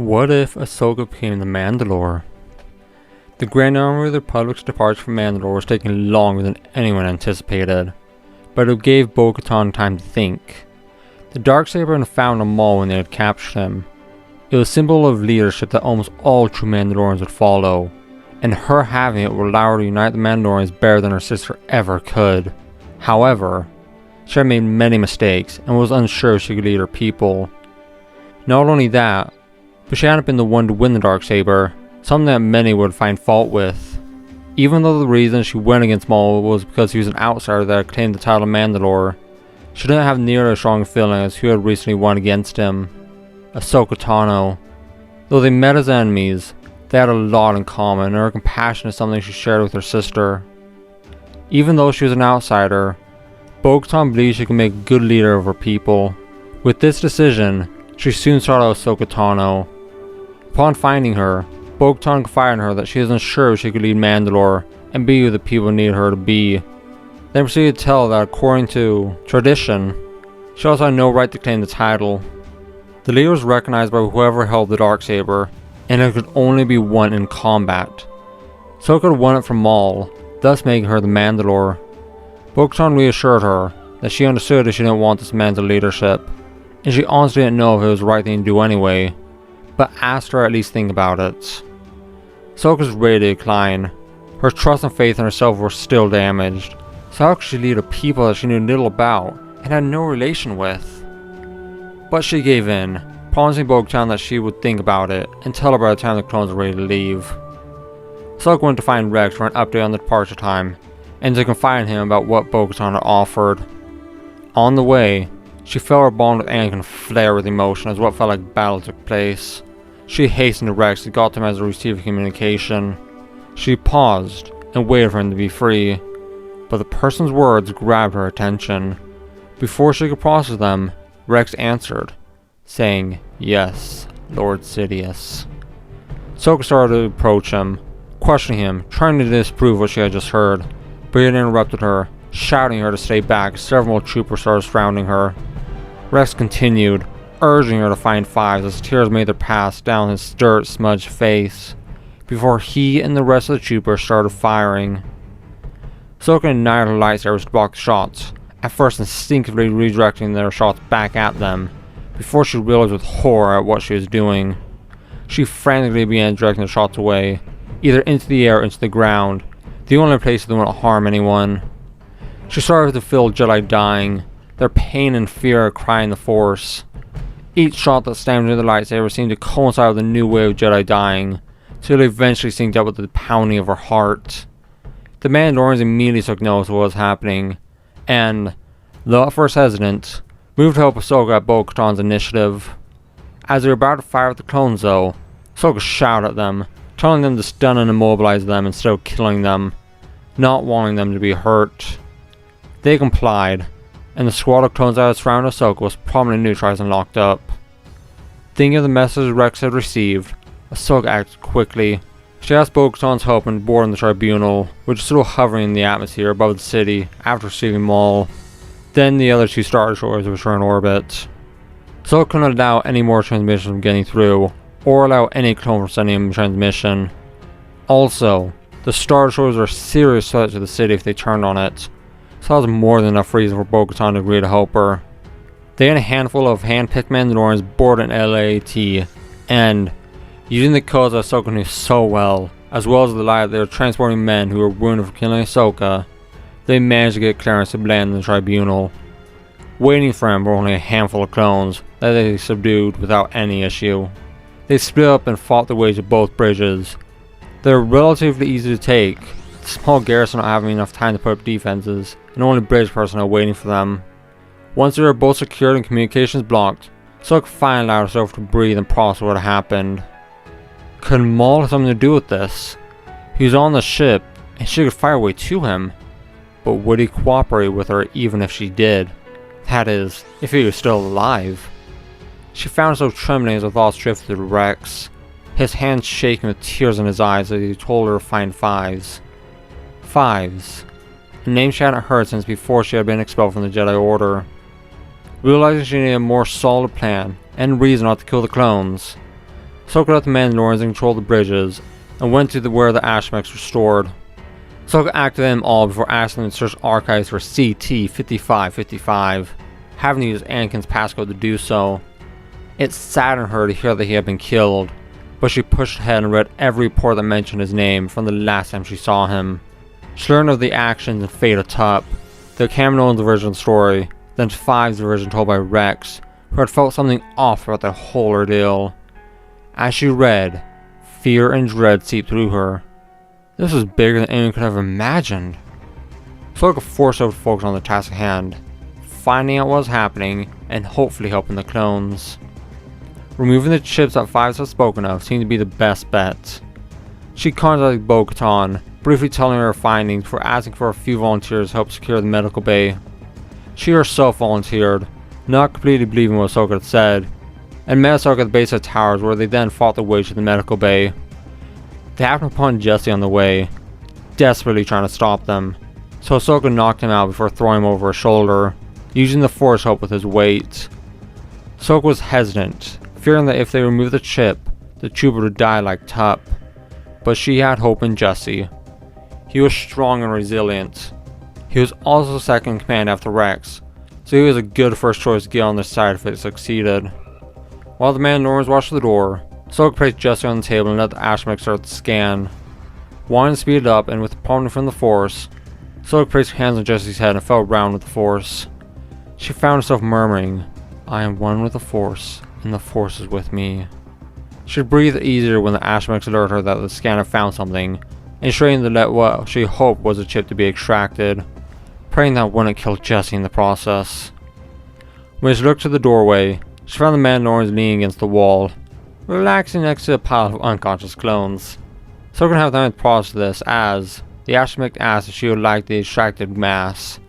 What if Ahsoka became the Mandalore? The Grand Army of the Republic's departure from Mandalore was taking longer than anyone anticipated, but it gave Bo-Katan time to think. The darksaber had found on Maul when they had captured him. It was a symbol of leadership that almost all true Mandalorians would follow, and her having it would allow her to unite the Mandalorians better than her sister ever could. However, she had made many mistakes and was unsure if she could lead her people. Not only that, but she hadn't been the one to win the darksaber, something that many would find fault with. Even though the reason she went against Maul was because he was an outsider that claimed the title of Mandalore, she didn't have nearly as strong a feeling as who had recently won against him, Ahsoka Tano. Though they met as enemies, they had a lot in common, and her compassion is something she shared with her sister. Even though she was an outsider, Bo-Katan believed she could make a good leader of her people. With this decision, she soon sought out Ahsoka Tano. Upon finding her, Bo-Katan confided in her that she isn't sure if she could lead Mandalore and be who the people needed her to be. Then proceeded to tell that according to tradition, she also had no right to claim the title. The leader was recognized by whoever held the darksaber, and it could only be won in combat. Ahsoka had won it from Maul, thus making her the Mandalore. Bo-Katan reassured her that she understood that she didn't want this man's leadership, and she honestly didn't know if it was the right thing to do anyway, but asked her to at least think about it. Ahsoka was ready to decline. Her trust and faith in herself were still damaged, so how could she lead a people that she knew little about and had no relation with? But she gave in, promising Bo-Katan that she would think about it and tell her by the time the clones were ready to leave. Ahsoka went to find Rex for an update on the departure time, and to confide in him about what Bo-Katan had offered. On the way, she felt her bond with Anakin flare with emotion as what felt like battle took place. She hastened to Rex and got to him as a receiver of communication. She paused and waited for him to be free, but the person's words grabbed her attention. Before she could process them, Rex answered, saying, "Yes, Lord Sidious." Ahsoka started to approach him, questioning him, trying to disprove what she had just heard, but he had interrupted her, shouting at her to stay back as several troopers started surrounding her. Rex continued, urging her to find Fives as tears made their path down his dirt-smudged face, before he and the rest of the troopers started firing. Ahsoka ignited her lightsabers to block the shots, at first instinctively redirecting their shots back at them, before she realized with horror at what she was doing. She frantically began directing the shots away, either into the air or into the ground, the only place that wouldn't harm anyone. She started to feel Jedi dying, their pain and fear crying the Force. Each shot that slammed into the lightsaber seemed to coincide with a new wave of Jedi dying, till it eventually synced up with the pounding of her heart. The Mandalorians immediately took notice of what was happening, and, though at first hesitant, moved to help Ahsoka at Bo-Katan's initiative. As they were about to fire at the clones though, Ahsoka shouted at them, telling them to stun and immobilize them instead of killing them, not wanting them to be hurt. They complied, and the squad of clones that had surrounded Ahsoka was promptly neutralized and locked up. Thinking of the message Rex had received, Ahsoka acted quickly. She asked Bo-Katan's help in boarding the tribunal, which was still hovering in the atmosphere above the city after receiving Maul. Then the other two Star Destroyers which were in orbit. Ahsoka couldn't allow any more transmissions from getting through, or allow any clone from sending him a transmission. Also, the Star Destroyers were a serious threat to the city if they turned on it, so that was more than enough reason for Bo-Katan to agree to help her. They had a handful of hand-picked Mandalorians board an LAAT, and, using the codes that Ahsoka knew so well, as well as the lie that they were transporting men who were wounded for killing Ahsoka, they managed to get clearance to land in the tribunal. Waiting for him were only a handful of clones that they subdued without any issue. They split up and fought their way to both bridges. They were relatively easy to take, the small garrison not having enough time to put up defenses, and only bridge personnel waiting for them. Once they were both secured and communications blocked, Ahsoka finally allowed herself to breathe and process what had happened. Could Maul have something to do with this? He was on the ship, and she could fire away to him, but would he cooperate with her even if she did? That is, if he was still alive. She found herself trembling as her thoughts drifted to Rex, his hands shaking with tears in his eyes as he told her to find Fives. Fives, a name she hadn't heard since before she had been expelled from the Jedi Order. Realizing she needed a more solid plan and reason not to kill the clones, Ahsoka let the Mandalorians in control of the bridges, and went to where the Ashmex were stored. Ahsoka activated them all before asking them to search archives for CT-5555, having to use Anakin's passcode to do so. It saddened her to hear that he had been killed, but she pushed ahead and read every report that mentioned his name from the last time she saw him. She learned of the actions and fate of Tup, the Kamino's version of the story, then Five's version told by Rex, who had felt something off about the whole ordeal. As she read, fear and dread seeped through her. This was bigger than anyone could have imagined. Ahsoka forced her to focus on the task at hand, finding out what was happening and hopefully helping the clones. Removing the chips that Fives had spoken of seemed to be the best bet. She contacted Bo-Katan, briefly telling her findings before asking for a few volunteers to help secure the medical bay. She herself volunteered, not completely believing what Ahsoka had said, and met Ahsoka at the base of the towers, where they then fought their way to the medical bay. They happened upon Jesse on the way, desperately trying to stop them, so Ahsoka knocked him out before throwing him over her shoulder, using the Force to help with his weight. Ahsoka was hesitant, fearing that if they removed the chip, the trooper would die like Tup, but she had hope in Jesse. He was strong and resilient. He was also second in command after Rex, so he was a good first choice to get on their side if it succeeded. While the Mandalorians watched the door, Ahsoka placed Jesse on the table and let the Ashmex start the scan. Wanting to speed it up and with the partner from the Force, Ahsoka placed her hands on Jesse's head and felt around with the Force. She found herself murmuring, "I am one with the Force, and the Force is with me." She breathed easier when the Ashmex alerted her that the scanner found something, and straightened to let what she hoped was a chip to be extracted, praying that it wouldn't kill Jesse in the process. When she looked to the doorway, she found the Mandalorians leaning against the wall, relaxing next to a pile of unconscious clones. So we're gonna have time to process this, as the Ashmex asked if she would like the extracted mass,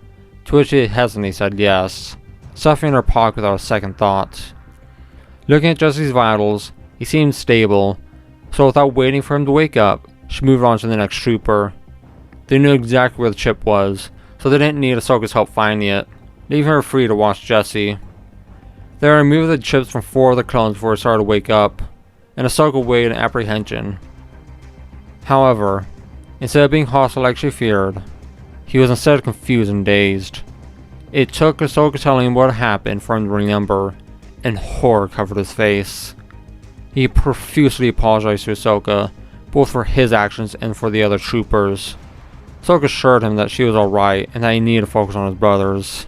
to which she hesitantly said yes, stuffing in her pocket without a second thought. Looking at Jesse's vitals, he seemed stable, so without waiting for him to wake up, she moved on to the next trooper. They knew exactly where the chip was, so they didn't need Ahsoka's help finding it, leaving her free to watch Jesse. They removed the chips from 4 of the clones before it started to wake up, and Ahsoka waited in apprehension. However, instead of being hostile like she feared, he was instead confused and dazed. It took Ahsoka telling him what had happened for him to remember, and horror covered his face. He profusely apologized to Ahsoka, both for his actions and for the other troopers. Ahsoka assured him that she was alright and that he needed to focus on his brothers.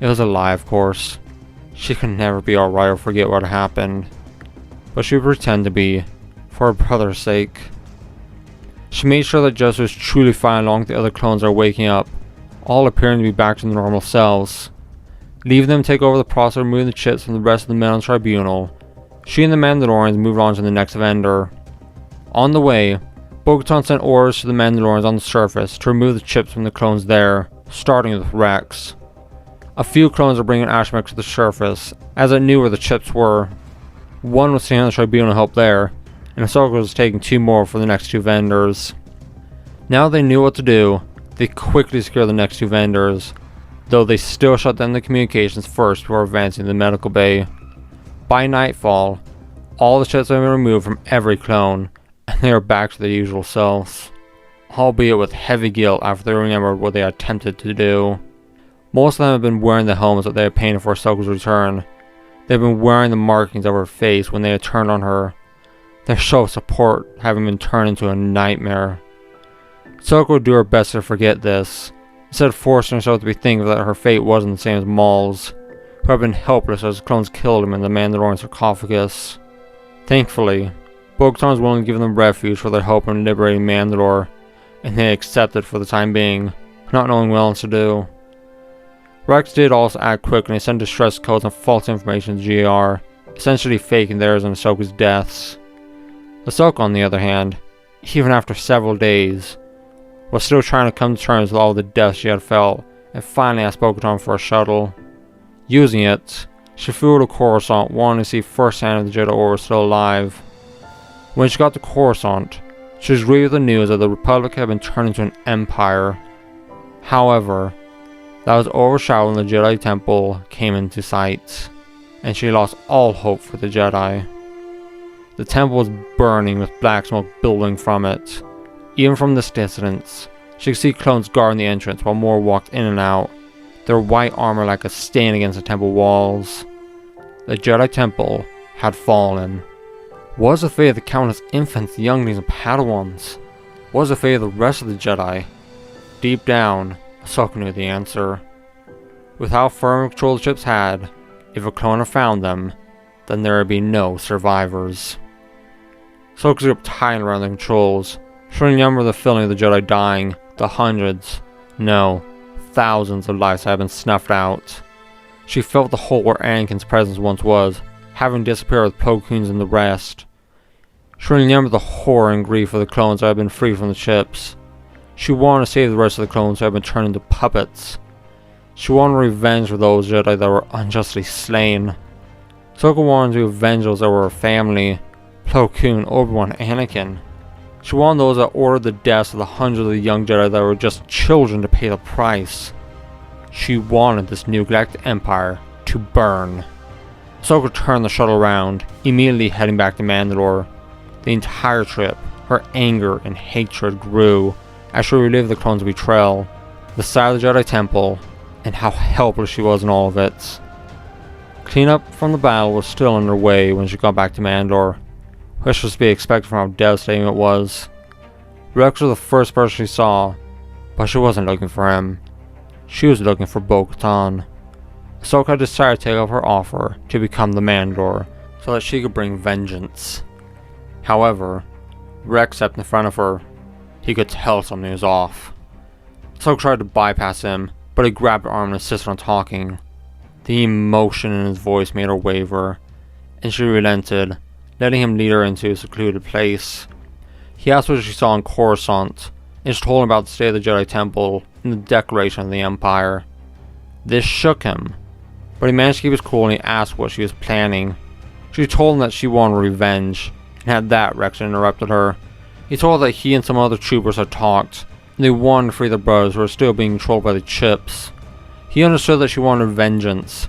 It was a lie, of course. She could never be alright or forget what had happened, but she would pretend to be, for her brother's sake. She made sure that Jesse was truly fine along with the other clones that were waking up, all appearing to be back to their normal selves. Leaving them take over the process of removing the chips from the rest of the men on the tribunal, she and the Mandalorians moved on to the next vendor. On the way, Bo-Katan sent orders to the Mandalorians on the surface to remove the chips from the clones there, starting with Rex. A few clones were bringing Ashmex to the surface, as it knew where the chips were. One was staying on the tribunal to help there, and Ahsoka was taking 2 more for the next 2 vendors. Now they knew what to do, they quickly secured the next 2 vendors, though they still shut down the communications first before advancing to the medical bay. By nightfall, all the chips had been removed from every clone, and they were back to their usual selves, albeit with heavy guilt after they remembered what they had attempted to do. Most of them had been wearing the helmets that they had painted for Ahsoka's return. They had been wearing the markings of her face when they had turned on her, their show of support having been turned into a nightmare. Ahsoka would do her best to forget this, instead of forcing herself to be thinking that her fate wasn't the same as Maul's, who had been helpless as clones killed him in the Mandalorian sarcophagus. Thankfully, Bo-Katan was willing to give them refuge for their help in liberating Mandalore, and they accepted for the time being, not knowing what else to do. Rex did also act quick, and he sent distress codes and false information to GR, essentially faking theirs and Ahsoka's deaths. Ahsoka, on the other hand, even after several days, was still trying to come to terms with all the deaths she had felt, and finally asked Bo-Katan for a shuttle. Using it, she flew to Coruscant, wanting to see firsthand if the Jedi Order was still alive. When she got to Coruscant, she was greeted with the news that the Republic had been turned into an empire. However, that was overshadowed when the Jedi Temple came into sight, and she lost all hope for the Jedi. The temple was burning with black smoke billowing from it. Even from this distance, she could see clones guarding the entrance while more walked in and out, their white armor like a stain against the temple walls. The Jedi Temple had fallen. What was the fate of the countless infants, younglings, and Padawans? What was the fate of the rest of the Jedi? Deep down, Ahsoka knew the answer. With how firm control the ships had, if a clone had found them, then there would be no survivors. Ahsoka's grip tightened around the controls. She remembered the feeling of the Jedi dying, the hundreds, no, thousands of lives had been snuffed out. She felt the hole where Anakin's presence once was, having disappeared with Plo Koon's and the rest. She remembered the horror and grief of the clones that had been freed from the ships. She wanted to save the rest of the clones who had been turned into puppets. She wanted revenge for those Jedi that were unjustly slain. Ahsoka wanted to avenge those that were her family, Plo Koon, Obi-Wan, Anakin. She wanted those that ordered the deaths of the hundreds of the young Jedi that were just children to pay the price. She wanted this new galactic empire to burn. Ahsoka turned the shuttle around, immediately heading back to Mandalore. The entire trip, her anger and hatred grew as she relived the clones' betrayal, the sight of the Jedi Temple, and how helpless she was in all of it. Cleanup from the battle was still underway when she got back to Mandalore, which was to be expected from how devastating it was. Rex was the first person she saw, but she wasn't looking for him. She was looking for Bo-Katan. Ahsoka decided to take up her offer to become the Mandalore so that she could bring vengeance. However, Rex stepped in front of her. He could tell something was off. Ahsoka tried to bypass him, but he grabbed her arm and insisted on talking. The emotion in his voice made her waver, and she relented, letting him lead her into a secluded place. He asked what she saw in Coruscant, and she told him about the state of the Jedi Temple and the declaration of the Empire. This shook him, but he managed to keep his cool and he asked what she was planning. She told him that she wanted revenge, and at that Rex interrupted her. He told her that he and some other troopers had talked, and they wanted to free their brothers who were still being controlled by the chips. He understood that she wanted vengeance,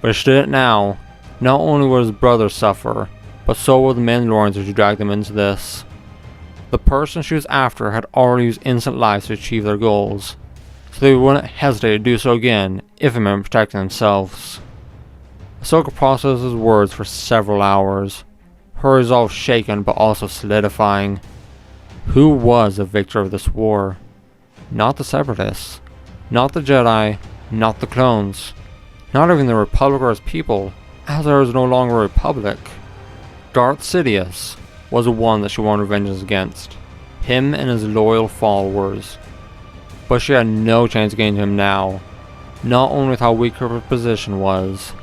but if she did it now, not only would his brothers suffer, but so would the Mandalorians who dragged them into this. The person she was after had already used innocent lives to achieve their goals, so they wouldn't hesitate to do so again if it meant protecting themselves. Ahsoka processed his words for several hours, her resolve shaken but also solidifying. Who was the victor of this war? Not the Separatists, not the Jedi, not the clones, not even the Republic or its people, as there was no longer a Republic. Darth Sidious was the one that she wanted vengeance against, him and his loyal followers. But she had no chance of getting to him now, not only with how weak her position was,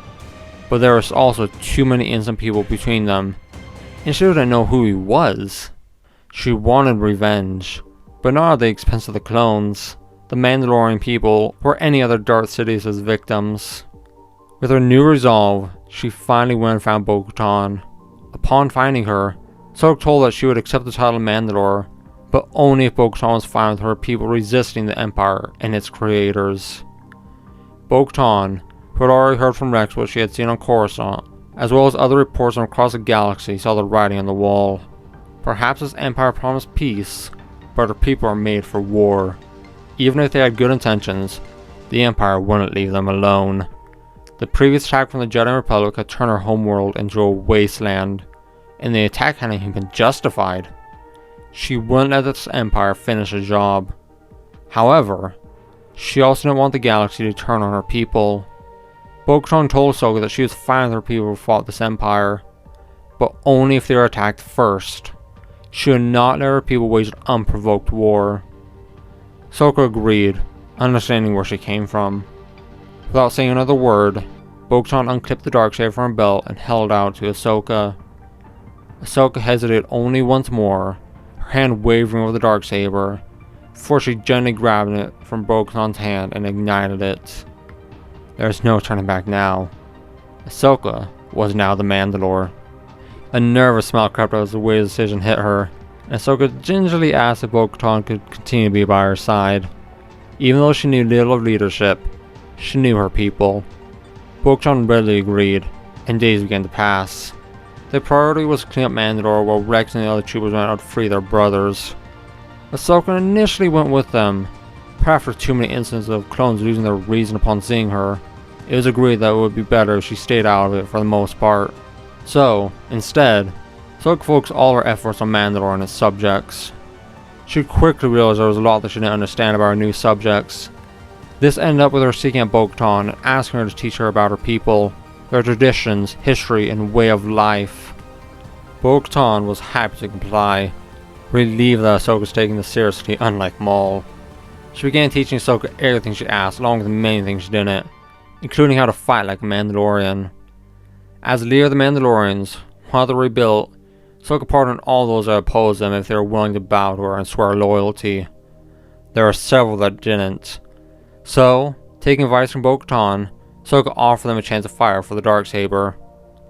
but there was also too many innocent people between them, and she didn't know who he was. She wanted revenge, but not at the expense of the clones, the Mandalorian people, or any other Darth Sidious's victims. With her new resolve, she finally went and found Bo-Katan. Upon finding her, Ahsoka told her that she would accept the title of Mandalore, but only if Bo-Katan was fine with her people resisting the Empire and its creators. Bo-Katan, who had already heard from Rex what she had seen on Coruscant, as well as other reports from across the galaxy, saw the writing on the wall. Perhaps this Empire promised peace, but her people are made for war. Even if they had good intentions, the Empire wouldn't leave them alone. The previous attack from the Jedi Republic had turned her homeworld into a wasteland, and the attack hadn't even been justified. She wouldn't let this Empire finish the job. However, she also didn't want the galaxy to turn on her people. Bo-Katan told Ahsoka that she was fine with her people who fought this Empire, but only if they were attacked first. She would not let her people wage an unprovoked war. Ahsoka agreed, understanding where she came from. Without saying another word, Bo-Katan unclipped the darksaber from her belt and held it out to Ahsoka. Ahsoka hesitated only once more, her hand wavering over the darksaber, before she gently grabbed it from Bo-Katan's hand and ignited it. There was no turning back now. Ahsoka was now the Mandalore. A nervous smile crept out as the way the decision hit her, and Ahsoka gingerly asked if Bo-Katan could continue to be by her side. Even though she knew little of leadership, she knew her people. Bo-Katan readily agreed, and days began to pass. Their priority was to clean up Mandalore while Rex and the other troopers went out to free their brothers. Ahsoka initially went with them, but after too many instances of clones losing their reason upon seeing her, it was agreed that it would be better if she stayed out of it for the most part. So, instead, Ahsoka focused all her efforts on Mandalore and its subjects. She quickly realized there was a lot that she didn't understand about her new subjects. This ended up with her seeking out Bo-Katan and asking her to teach her about her people, their traditions, history, and way of life. Bo-Katan was happy to comply, relieved that Ahsoka was taking this seriously, unlike Maul. She began teaching Ahsoka everything she asked, along with many things she didn't, including how to fight like a Mandalorian. As leader of the Mandalorians, while they rebuilt, Ahsoka pardoned all those that opposed them if they were willing to bow to her and swear loyalty. There were several that didn't. So, taking advice from Bo-Katan, Ahsoka offered them a chance to fire for the darksaber.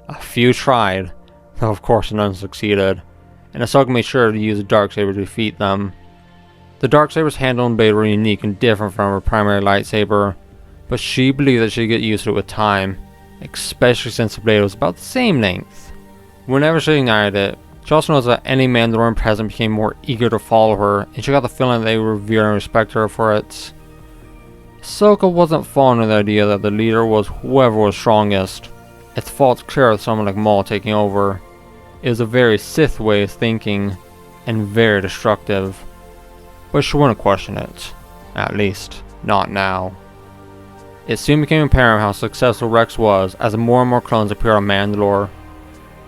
A few tried, though of course none succeeded, and Ahsoka made sure to use the darksaber to defeat them. The darksaber's handle and blade were unique and different from her primary lightsaber, but she believed that she'd get used to it with time, especially since the blade was about the same length. Whenever she ignited it, she also noticed that any Mandalorian present became more eager to follow her, and she got the feeling that they would revere and respect her for it. Ahsoka wasn't fond of the idea that the leader was whoever was strongest. Its faults clear with someone like Maul taking over. It was a very Sith way of thinking, and very destructive. But she wouldn't question it. At least, not now. It soon became apparent how successful Rex was as more and more clones appeared on Mandalore.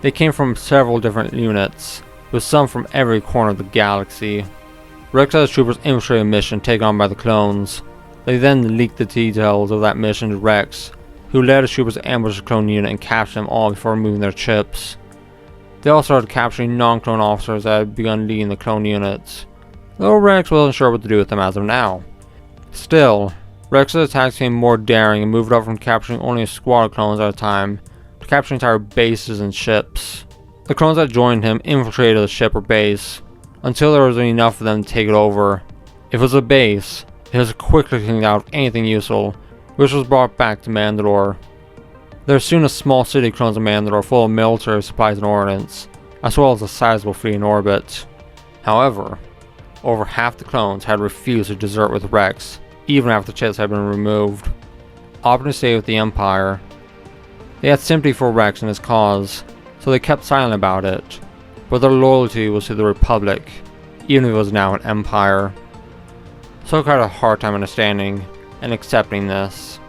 They came from several different units, with some from every corner of the galaxy. Rex had his troopers infiltrate a mission taken on by the clones. They then leaked the details of that mission to Rex, who led his troopers to ambush the clone unit and capture them all before removing their chips. They also started capturing non-clone officers that had begun leading the clone units, though Rex wasn't sure what to do with them as of now. Still, Rex's attacks became more daring and moved up from capturing only a squad of clones at a time to capturing entire bases and ships. The clones that joined him infiltrated the ship or base, until there was enough of them to take it over. If it was a base, it was quickly cleaned out of anything useful, which was brought back to Mandalore. There was soon a small city of clones of Mandalore full of military supplies and ordnance, as well as a sizable fleet in orbit. However, over half the clones had refused to desert with Rex, even after the chips had been removed, opting to stay with the Empire. They had sympathy for Rex and his cause, so they kept silent about it, but their loyalty was to the Republic, even if it was now an Empire. Ahsoka had a hard time understanding and accepting this,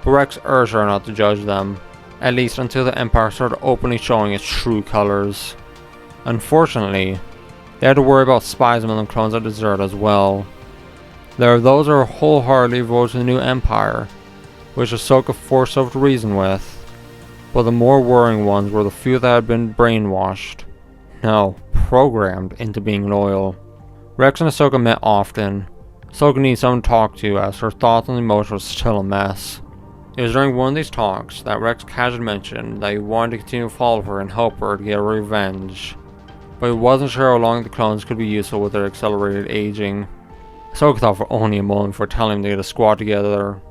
but Rex urged her not to judge them, at least until the Empire started openly showing its true colors. Unfortunately, they had to worry about spies among the clones that desert as well. There are those that are wholeheartedly devoted to the new Empire, which Ahsoka forced herself to reason with, but the more worrying ones were the few that had been brainwashed. No, programmed into being loyal. Rex and Ahsoka met often. Ahsoka needed someone to talk to as her thoughts and emotions were still a mess. It was during one of these talks that Rex casually mentioned that he wanted to continue to follow her and help her to get revenge, but he wasn't sure how long the clones could be useful with their accelerated aging. Ahsoka thought for only a moment before telling him to get a squad together.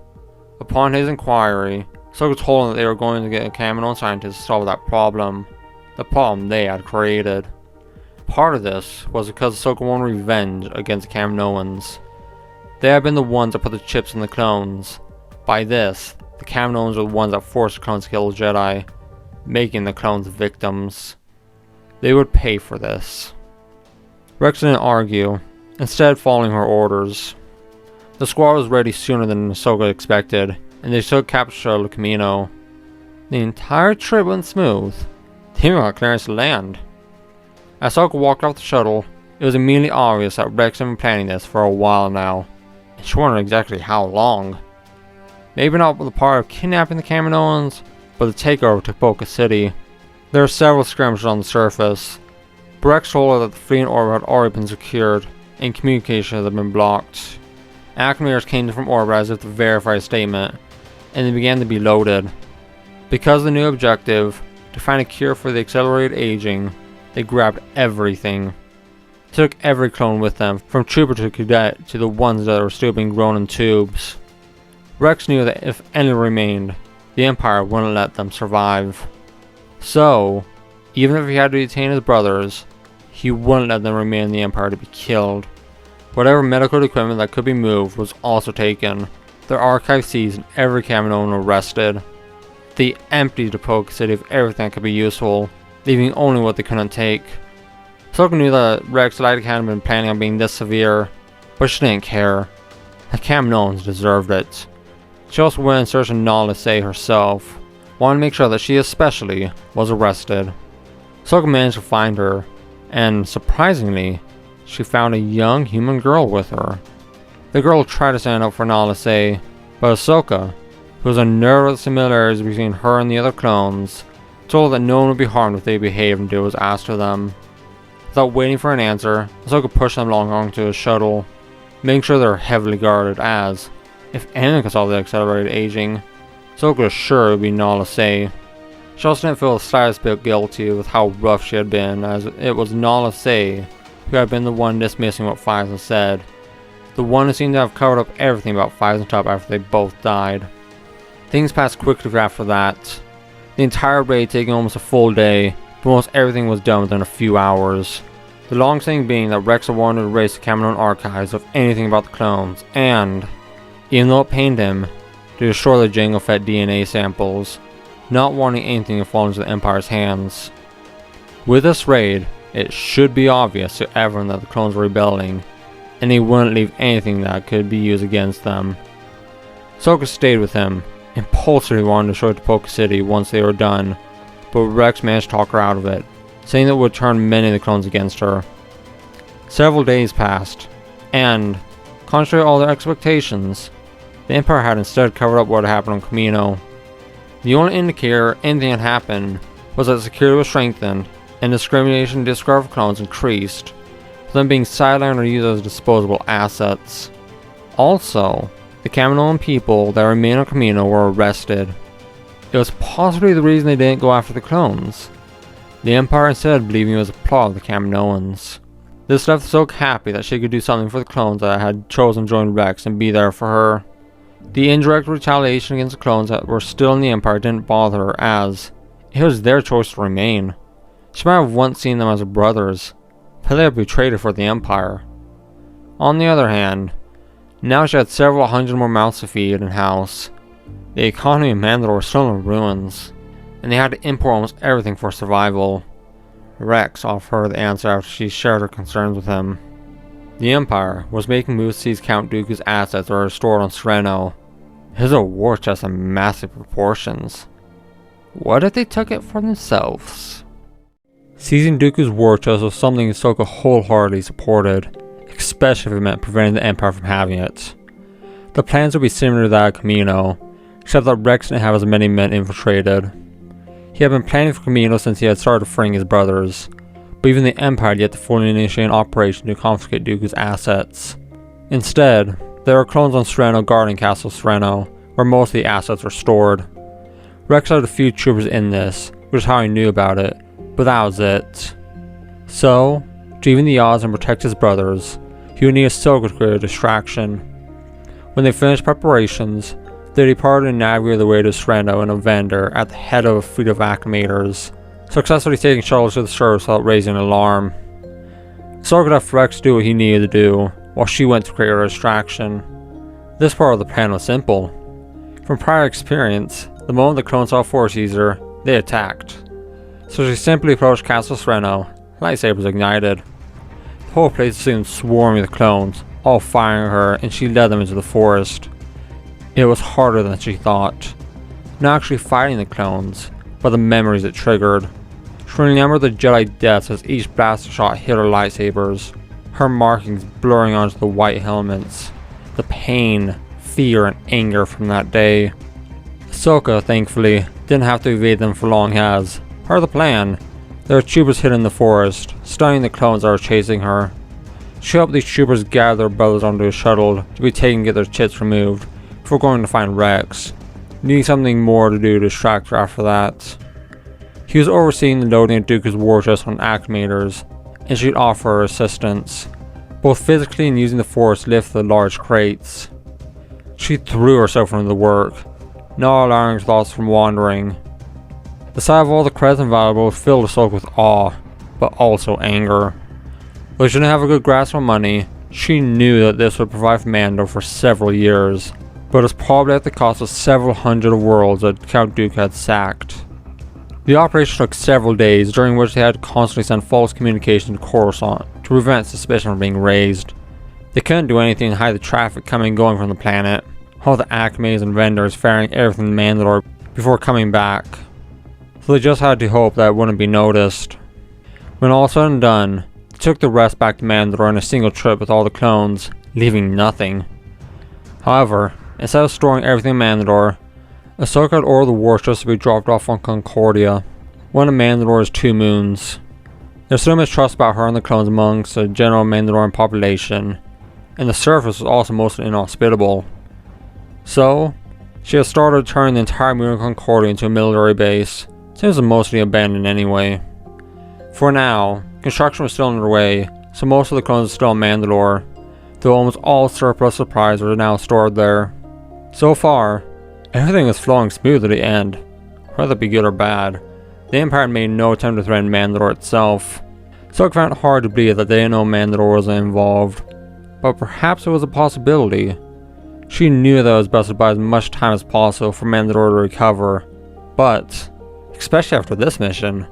Upon his inquiry, Ahsoka told him that they were going to get a Kamino scientist to solve that problem, the problem they had created. Part of this was because Ahsoka wanted revenge against the Kaminoans. They had been the ones that put the chips in the clones. By this, the Kaminoans were the ones that forced the clones to kill the Jedi, making the clones victims. They would pay for this. Rex didn't argue, instead following her orders. The squad was ready sooner than Ahsoka expected, and they took capture of Kamino. The entire trip went smooth. They even got clearance to land. As Ahsoka walked off the shuttle, it was immediately obvious that Rex had been planning this for a while now, and she wondered exactly how long. Maybe not the part of kidnapping the Kaminoans, but the takeover to Boca City. There were several skirmishes on the surface, but Rex told her that the fleet in orbit had already been secured, and communication had been blocked. Acclimators came from orbit as if to verify a statement, and they began to be loaded. Because of the new objective, to find a cure for the accelerated aging, they grabbed everything. They took every clone with them, from trooper to cadet to the ones that were still being grown in tubes. Rex knew that if any remained, the Empire wouldn't let them survive. So, Even if he had to detain his brothers, he wouldn't let them remain in the Empire to be killed. Whatever medical equipment that could be moved was also taken. Their archive seized and every Kaminoan arrested. They emptied the Poke City of everything that could be useful, leaving only what they couldn't take. Ahsoka knew that Rex likely hadn't been planning on being this severe, but she didn't care. The Kaminoans deserved it. She also went in search of Nala Se herself, wanting to make sure that she especially was arrested. Ahsoka managed to find her, and surprisingly, she found a young human girl with her. The girl tried to stand up for Nala Se, but Ahsoka, who was unnerved at the similarities between her and the other clones, told her that no one would be harmed if they behaved and did what was asked of them. Without waiting for an answer, Ahsoka pushed them along onto a shuttle, making sure they were heavily guarded as, if anyone could solve the accelerated aging, Ahsoka was sure it would be Nala Se. She also didn't feel the slightest bit guilty with how rough she had been, as it was Nala Se who had been the one dismissing what Vizsla said, the one who seemed to have covered up everything about Vizsla and Top after they both died. Things passed quickly after that, the entire raid taking almost a full day, but almost everything was done within a few hours. The long thing being that Rex had wanted to erase the Kaminoan archives of anything about the clones, and, even though it pained him, to destroy the Jango Fett DNA samples, not wanting anything to fall into the Empire's hands. With this raid, it should be obvious to everyone that the clones were rebelling, and he wouldn't leave anything that could be used against them. Ahsoka stayed with him, impulsively wanting to destroy the Poke City once they were done, but Rex managed to talk her out of it, saying that it would turn many of the clones against her. Several days passed, and, contrary to all their expectations, the Empire had instead covered up what had happened on Kamino. The only indicator anything had happened was that security was strengthened and discrimination and disregard for clones increased, with them being sidelined or used as disposable assets. Also, the Kaminoan people that remained on Kamino were arrested. It was possibly the reason they didn't go after the clones. The Empire instead believing it was a plot of the Kaminoans. This left Ahsoka happy that she could do something for the clones that had chosen to join Rex and be there for her. The indirect retaliation against the clones that were still in the Empire didn't bother her, as it was their choice to remain. She might have once seen them as brothers, but they had betrayed her for the Empire. On the other hand, now she had several hundred more mouths to feed in-house. The economy of Mandalore was still in ruins, and they had to import almost everything for survival. Rex offered her the answer after she shared her concerns with him. The Empire was making moves to seize Count Dooku's assets that were stored on Sereno. His a war chest of massive proportions. What if they took it for themselves? Seizing Dooku's war chest was something Ahsoka wholeheartedly supported, especially if it meant preventing the Empire from having it. The plans would be similar to that of Kamino, except that Rex didn't have as many men infiltrated. He had been planning for Kamino since he had started freeing his brothers, but even the Empire had yet to fully initiate an operation to confiscate Dooku's assets. Instead, there were clones on Sereno guarding Castle Sereno, where most of the assets were stored. Rex had a few troopers in this, which is how he knew about it, but that was it. So, to even the odds and protect his brothers, he would need Ahsoka to create a distraction. When they finished preparations, they departed and navigated their way to Sereno in a vendor at the head of a fleet of acclimators, successfully taking shuttles to the surface without raising an alarm. Ahsoka left Rex to do what he needed to do, while she went to create a distraction. This part of the plan was simple. From prior experience, the moment the clones saw Force User, they attacked. So she simply approached Castle Sereno, lightsabers ignited. The whole place seemed swarming with clones, all firing at her, and she led them into the forest. It was harder than she thought. Not actually fighting the clones, but the memories it triggered. She remembered the Jedi deaths as each blaster shot hit her lightsabers, her markings blurring onto the white helmets, the pain, fear, and anger from that day. Ahsoka, thankfully, didn't have to evade them for long as, part of the plan, there were troopers hidden in the forest, stunning the clones that were chasing her. She helped these troopers gather their brothers onto a shuttle to be taken to get their chips removed, before going to find Rex, needing something more to do to distract her after that. He was overseeing the loading of Dooku's war chest on acclimators, and she'd offer her assistance, both physically and using the Force to lift the large crates. She threw herself into the work, not allowing her thoughts from wandering. The sight of all the credits and valuables filled Ahsoka with awe, but also anger. Though she didn't have a good grasp on money, she knew that this would provide for Mando for several years, but it was probably at the cost of several hundred worlds that Count Dooku had sacked. The operation took several days, during which they had to constantly send false communication to Coruscant to prevent suspicion from being raised. They couldn't do anything to hide the traffic coming and going from the planet, all the acmes and vendors ferrying everything to Mandalore before coming back. So they just had to hope that it wouldn't be noticed. When all said and done, they took the rest back to Mandalore in a single trip with all the clones, leaving nothing. However, instead of storing everything in Mandalore, Ahsoka had ordered the warships to be dropped off on Concordia, one of Mandalore's 2 moons. There's so much trust about her and the clones amongst the general Mandalorian population, and the surface was also mostly inhospitable. So, she has started turning the entire moon of Concordia into a military base, since it was mostly abandoned anyway. For now, construction was still underway, so most of the clones are still in Mandalore, though almost all surplus supplies are now stored there. So far, everything is flowing smooth to the end, whether it be good or bad. The Empire made no attempt to threaten Mandalore itself, so it found it hard to believe that they didn't know Mandalore was involved, but perhaps it was a possibility. She knew that it was best to buy as much time as possible for Mandalore to recover, but, especially after this mission,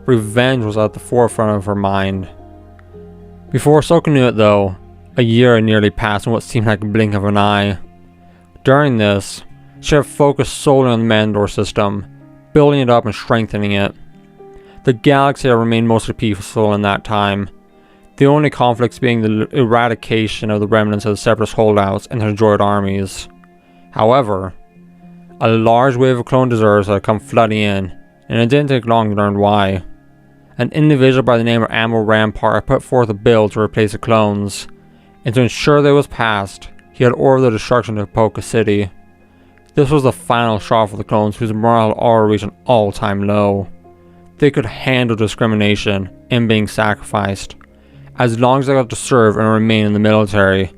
revenge was at the forefront of her mind. Before Ahsoka knew it though, a year had nearly passed in what seemed like a blink of an eye. During this, she had focused solely on the Mandalore system, building it up and strengthening it. The galaxy had remained mostly peaceful in that time, the only conflicts being the eradication of the remnants of the Separatist holdouts and their droid armies. However, a large wave of clone deserters had come flooding in, and it didn't take long to learn why. An individual by the name of Admiral Rampart had put forth a bill to replace the clones, and to ensure that it was passed, he had ordered the destruction of Poca City. This was the final straw for the clones, whose morale had already reached an all-time low. They could handle discrimination and being sacrificed, as long as they got to serve and remain in the military.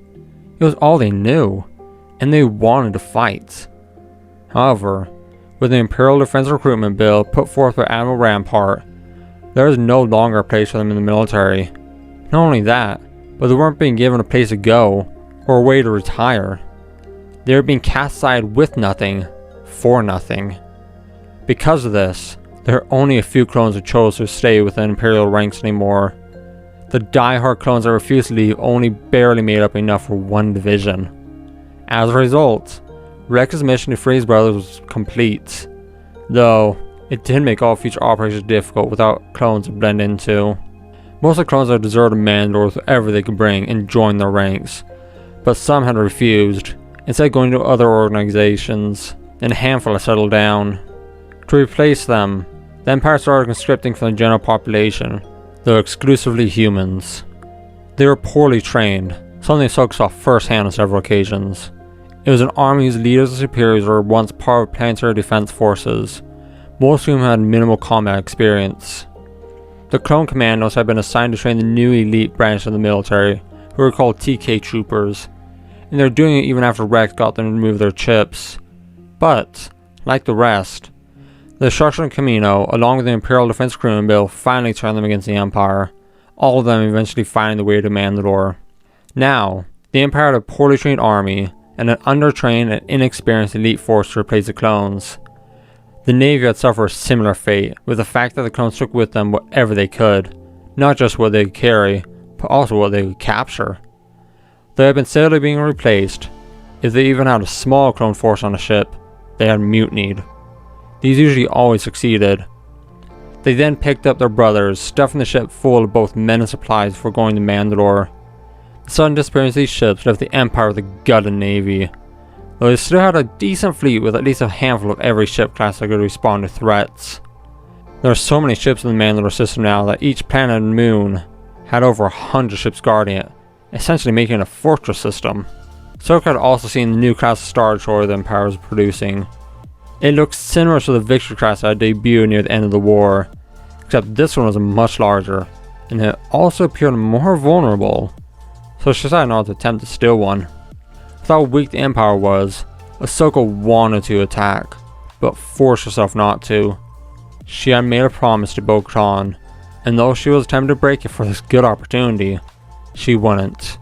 It was all they knew, and they wanted to fight. However, with the Imperial Defense Recruitment Bill put forth by Admiral Rampart, there was no longer a place for them in the military. Not only that, but they weren't being given a place to go, or a way to retire. They were being cast aside with nothing, for nothing. Because of this, there are only a few clones who chose to stay within Imperial ranks anymore. The die-hard clones that refused to leave only barely made up enough for one division. As a result, Rex's mission to free his brothers was complete, though it did make all future operations difficult without clones to blend into. Most of the clones had deserted Mandalore with whatever they could bring and joined their ranks, but some had refused, instead going to other organizations, and a handful had settled down. To replace them, the Empire started conscripting from the general population, though exclusively humans. They were poorly trained, something Ahsoka saw firsthand on several occasions. It was an army whose leaders and superiors were once part of planetary defense forces, most of whom had minimal combat experience. The clone commandos had been assigned to train the new elite branch of the military, who were called TK troopers, and they were doing it even after Rex got them to remove their chips. But, like the rest, the destruction of Kamino, along with the Imperial Defense Recruitment Bill, finally turned them against the Empire, all of them eventually finding the way to Mandalore. Now, the Empire had a poorly trained army, and an undertrained and inexperienced elite force to replace the clones. The Navy had suffered a similar fate, with the fact that the clones took with them whatever they could, not just what they could carry, but also what they could capture. They had been steadily being replaced. If they even had a small clone force on a ship, they had mutinied. These usually always succeeded. They then picked up their brothers, stuffing the ship full of both men and supplies before going to Mandalore. The sudden disappearance of these ships left the Empire with a gutted navy, though they still had a decent fleet with at least a handful of every ship class that could respond to threats. There are so many ships in the Mandalore system now that each planet and moon had over 100 ships guarding it, essentially making it a fortress system. Ahsoka had also seen the new class of Star Destroyer the Empire was producing. It looked similar to the Victory class that had debuted near the end of the war, except this one was much larger, and it also appeared more vulnerable, so she decided not to attempt to steal one. With how weak the Empire was, Ahsoka wanted to attack, but forced herself not to. She had made a promise to Bo-Katan, and though she was tempted to break it for this good opportunity, she wouldn't.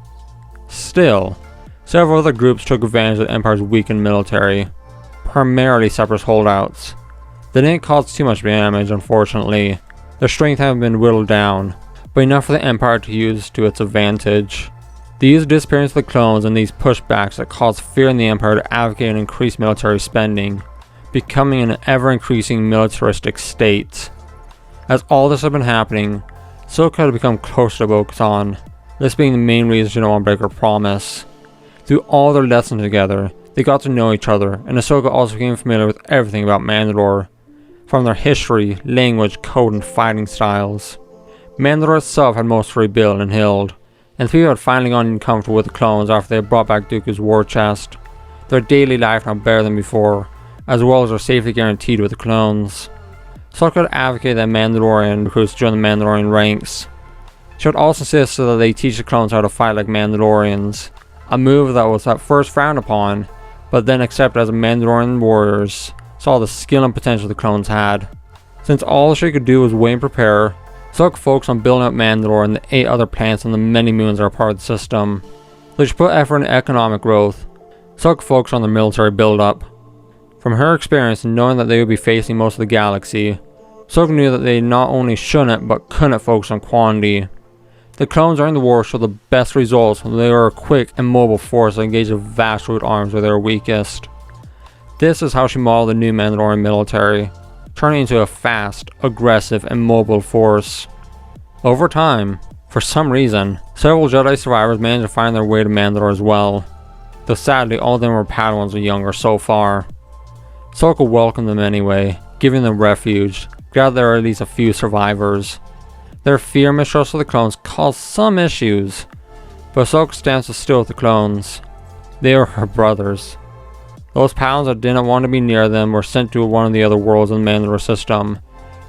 Still, several other groups took advantage of the Empire's weakened military, primarily Separatist holdouts. They didn't cause too much damage, unfortunately. Their strength had been whittled down, but enough for the Empire to use to its advantage. These disappearance of the clones and these pushbacks that caused fear in the Empire to advocate and increase military spending, becoming an ever-increasing militaristic state. As all this had been happening, Ahsoka had become closer to Bo-Katan, this being the main reason she didn't want to break her promise. Through all their lessons together, they got to know each other, and Ahsoka also became familiar with everything about Mandalore, from their history, language, code, and fighting styles. Mandalore itself had most rebuilt and healed, and the people had finally gotten comfortable with the clones after they had brought back Dooku's war chest. Their daily life now better than before, as well as their safety guaranteed with the clones. Ahsoka had advocated that Mandalorian recruits join the Mandalorian ranks. She would also insist that they teach the clones how to fight like Mandalorians, a move that was at first frowned upon, but then accepted as the Mandalorian warriors saw the skill and potential the clones had. Since all she could do was wait and prepare, Ahsoka focused on building up Mandalore and the 8 other planets and the many moons that are part of the system. So she put effort into economic growth. Ahsoka focused on the military build-up. From her experience and knowing that they would be facing most of the galaxy, Ahsoka knew that they not only shouldn't but couldn't focus on quantity. The clones during the war showed the best results when they were a quick and mobile force that engaged the vast root arms where they were weakest. This is how she modeled the new Mandalorian military, turning into a fast, aggressive, and mobile force. Over time, for some reason, several Jedi survivors managed to find their way to Mandalore as well, though sadly all of them were Padawans or younger so far. Ahsoka welcomed them anyway, giving them refuge, glad there are at least a few survivors. Their fear and mistrust of the clones caused some issues, but Ahsoka's stance was still with the clones. They were her brothers. Those Padawans that didn't want to be near them were sent to one of the other worlds in the Mandalore system,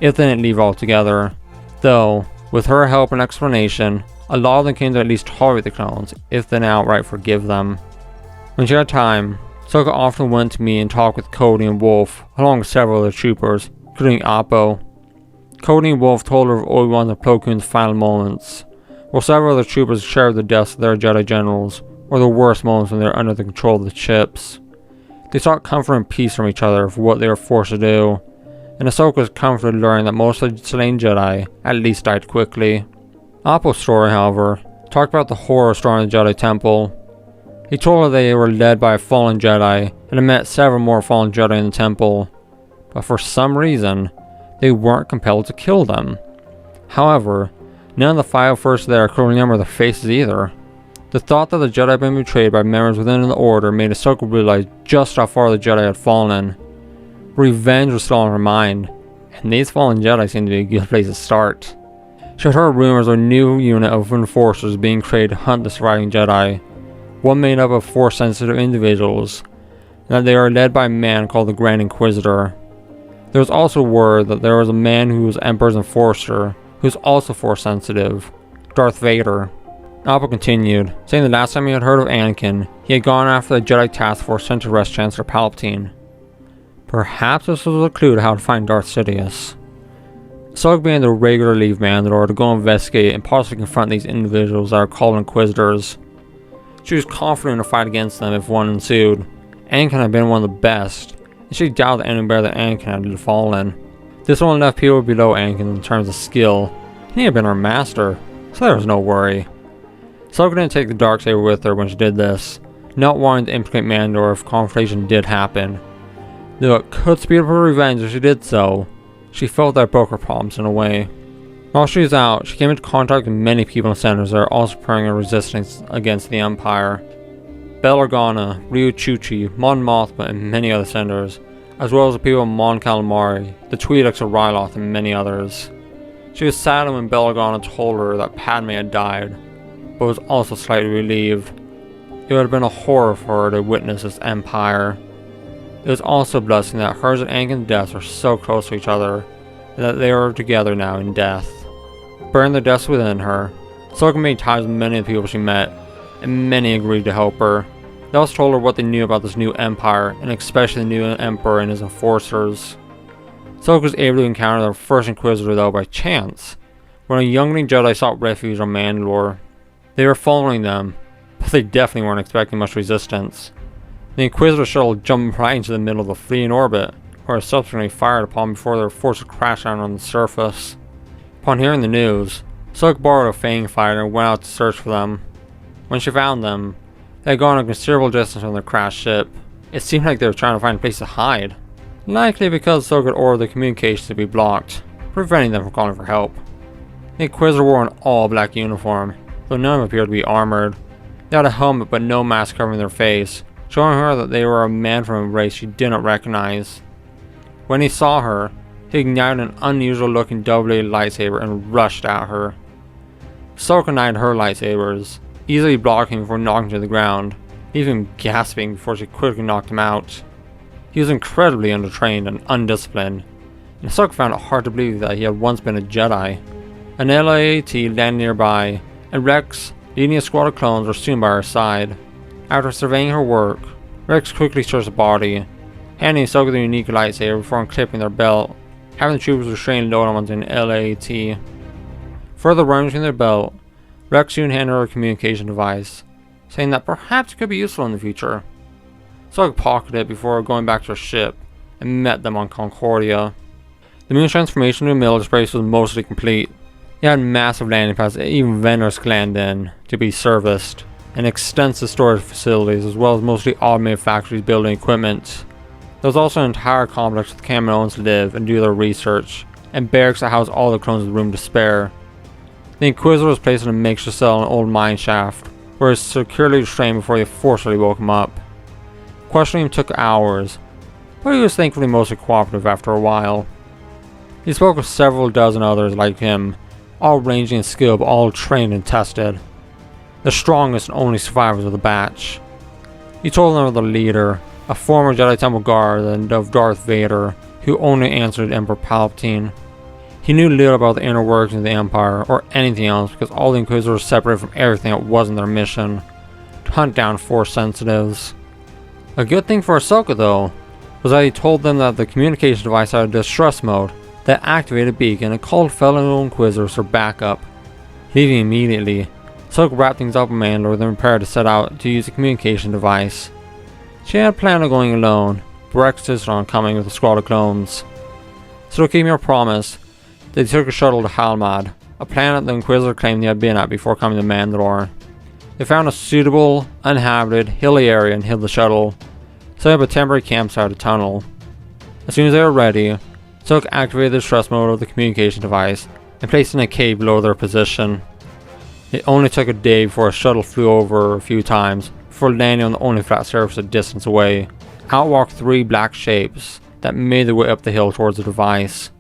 if they didn't leave altogether. Though, with her help and explanation, a lot of them came to at least tolerate the clones, if they didn't outright forgive them. When she had time, Ahsoka often went to meet and talked with Cody and Wolf, along with several other troopers, including Appo. Cody and Wolf told her of Obi-Wan's and Plo Koon's final moments, while several other troopers shared the deaths of their Jedi generals, or the worst moments when they were under the control of the ships. They sought comfort and peace from each other for what they were forced to do, and Ahsoka was comforted learning that most of the slain Jedi at least died quickly. Appo's story, however, talked about the horror storming the Jedi Temple. He told her they were led by a fallen Jedi and had met several more fallen Jedi in the temple, but for some reason, they weren't compelled to kill them. However, none of the 5 first there could remember their faces either. The thought that the Jedi had been betrayed by members within the Order made Ahsoka realize just how far the Jedi had fallen. Revenge was still on her mind, and these fallen Jedi seemed to be a good place to start. She had heard rumors of a new unit of enforcers being created to hunt the surviving Jedi, one made up of Force-sensitive individuals, and that they are led by a man called the Grand Inquisitor. There was also word that there was a man who was Emperor's enforcer, who was also Force-sensitive, Darth Vader. Appo continued, saying the last time he had heard of Anakin, he had gone after the Jedi Task Force sent to arrest Chancellor Palpatine. Perhaps this was a clue to how to find Darth Sidious. Ahsoka began to regularly leave Mandalore to go investigate and possibly confront these individuals that are called Inquisitors. She was confident in a fight against them if one ensued. Anakin had been one of the best, and she doubted that anyone better than Anakin had fallen. This only left people below Anakin in terms of skill, and he had been her master, so there was no worry. Ahsoka didn't take the darksaber with her when she did this, not wanting to implicate Mandalore if confrontation did happen. Though it could speed up her revenge if she did so, she felt that broke her promise in a way. While she was out, she came into contact with many people in centers that are also preparing a resistance against the Empire. Bail Organa, Ryu Chuchi, Mon Mothma, and many other senators, as well as the people of Mon Calamari, the Twi'leks of Ryloth, and many others. She was saddened when Bail Organa told her that Padme had died, but was also slightly relieved. It would have been a horror for her to witness this empire. It was also a blessing that hers and Anakin's deaths were so close to each other, and that they were together now in death. Bearing their deaths within her, Ahsoka made ties with many of the people she met, and many agreed to help her. They also told her what they knew about this new empire, and especially the new emperor and his enforcers. Ahsoka was able to encounter their first Inquisitor though by chance, when a youngling Jedi sought refuge on Mandalore. They were following them, but they definitely weren't expecting much resistance. The Inquisitor shuttle jumped right into the middle of the fleet in orbit, where it was subsequently fired upon before they were forced to crash down on the surface. Upon hearing the news, Ahsoka borrowed a Fang fighter and went out to search for them. When she found them, they had gone a considerable distance from their crashed ship. It seemed like they were trying to find a place to hide, likely because Ahsoka had ordered the communications to be blocked, preventing them from calling for help. The Inquisitor wore an all-black uniform, though none of them appeared to be armored. They had a helmet but no mask covering their face, showing her that they were a man from a race she did not recognize. When he saw her, he ignited an unusual-looking double-bladed lightsaber and rushed at her. Ahsoka ignited her lightsabers, easily blocking him before knocking to the ground, leaving him gasping before she quickly knocked him out. He was incredibly undertrained and undisciplined, and Ahsoka found it hard to believe that he had once been a Jedi. An LAAT landed nearby, and Rex, leading a squad of clones, were soon by her side. After surveying her work, Rex quickly searched the body, handing Ahsoka the unique lightsaber before unclipping their belt, having the troopers restrain load on onto an LAAT. Further rummaging their belt, Rex soon handed her a communication device, saying that perhaps it could be useful in the future. Ahsoka pocketed it before going back to her ship and met them on Concordia. The moon's transformation to a military base was mostly complete. It had massive landing pads that even vendors could land in to be serviced, and extensive storage facilities as well as mostly automated factories building equipment. There was also an entire complex where the Kaminoans live and do their research, and barracks that house all the clones with room to spare. The Inquisitor was placed in a makeshift cell in an old mine shaft, where he was securely restrained before they forcibly woke him up. Questioning him took hours, but he was thankfully mostly cooperative after a while. He spoke with several dozen others like him, all ranging in skill but all trained and tested. The strongest and only survivors of the batch. He told them of the leader, a former Jedi Temple guard and of Darth Vader, who only answered Emperor Palpatine. He knew little about the inner workings of the Empire or anything else because all the Inquisitors were separated from everything that wasn't their mission, to hunt down Force sensitives. A good thing for Ahsoka though, was that he told them that the communication device had a distress mode that activated a beacon and called fellow Inquisitors for backup. Leaving immediately, Ahsoka wrapped things up in Mandalore then prepared to set out to use the communication device. She had planned on going alone, but Rex insisted on coming with a squad of clones. So to keep her promise, they took a shuttle to Halmad, a planet the Inquisitor claimed they had been at before coming to Mandalore. They found a suitable, uninhabited, hilly area and hid the shuttle, setting up a temporary campsite at a tunnel. As soon as they were ready, Ahsoka activated the distress mode of the communication device and placed it in a cave below their position. It only took a day before a shuttle flew over a few times before landing on the only flat surface a distance away. Out walked three black shapes that made their way up the hill towards the device.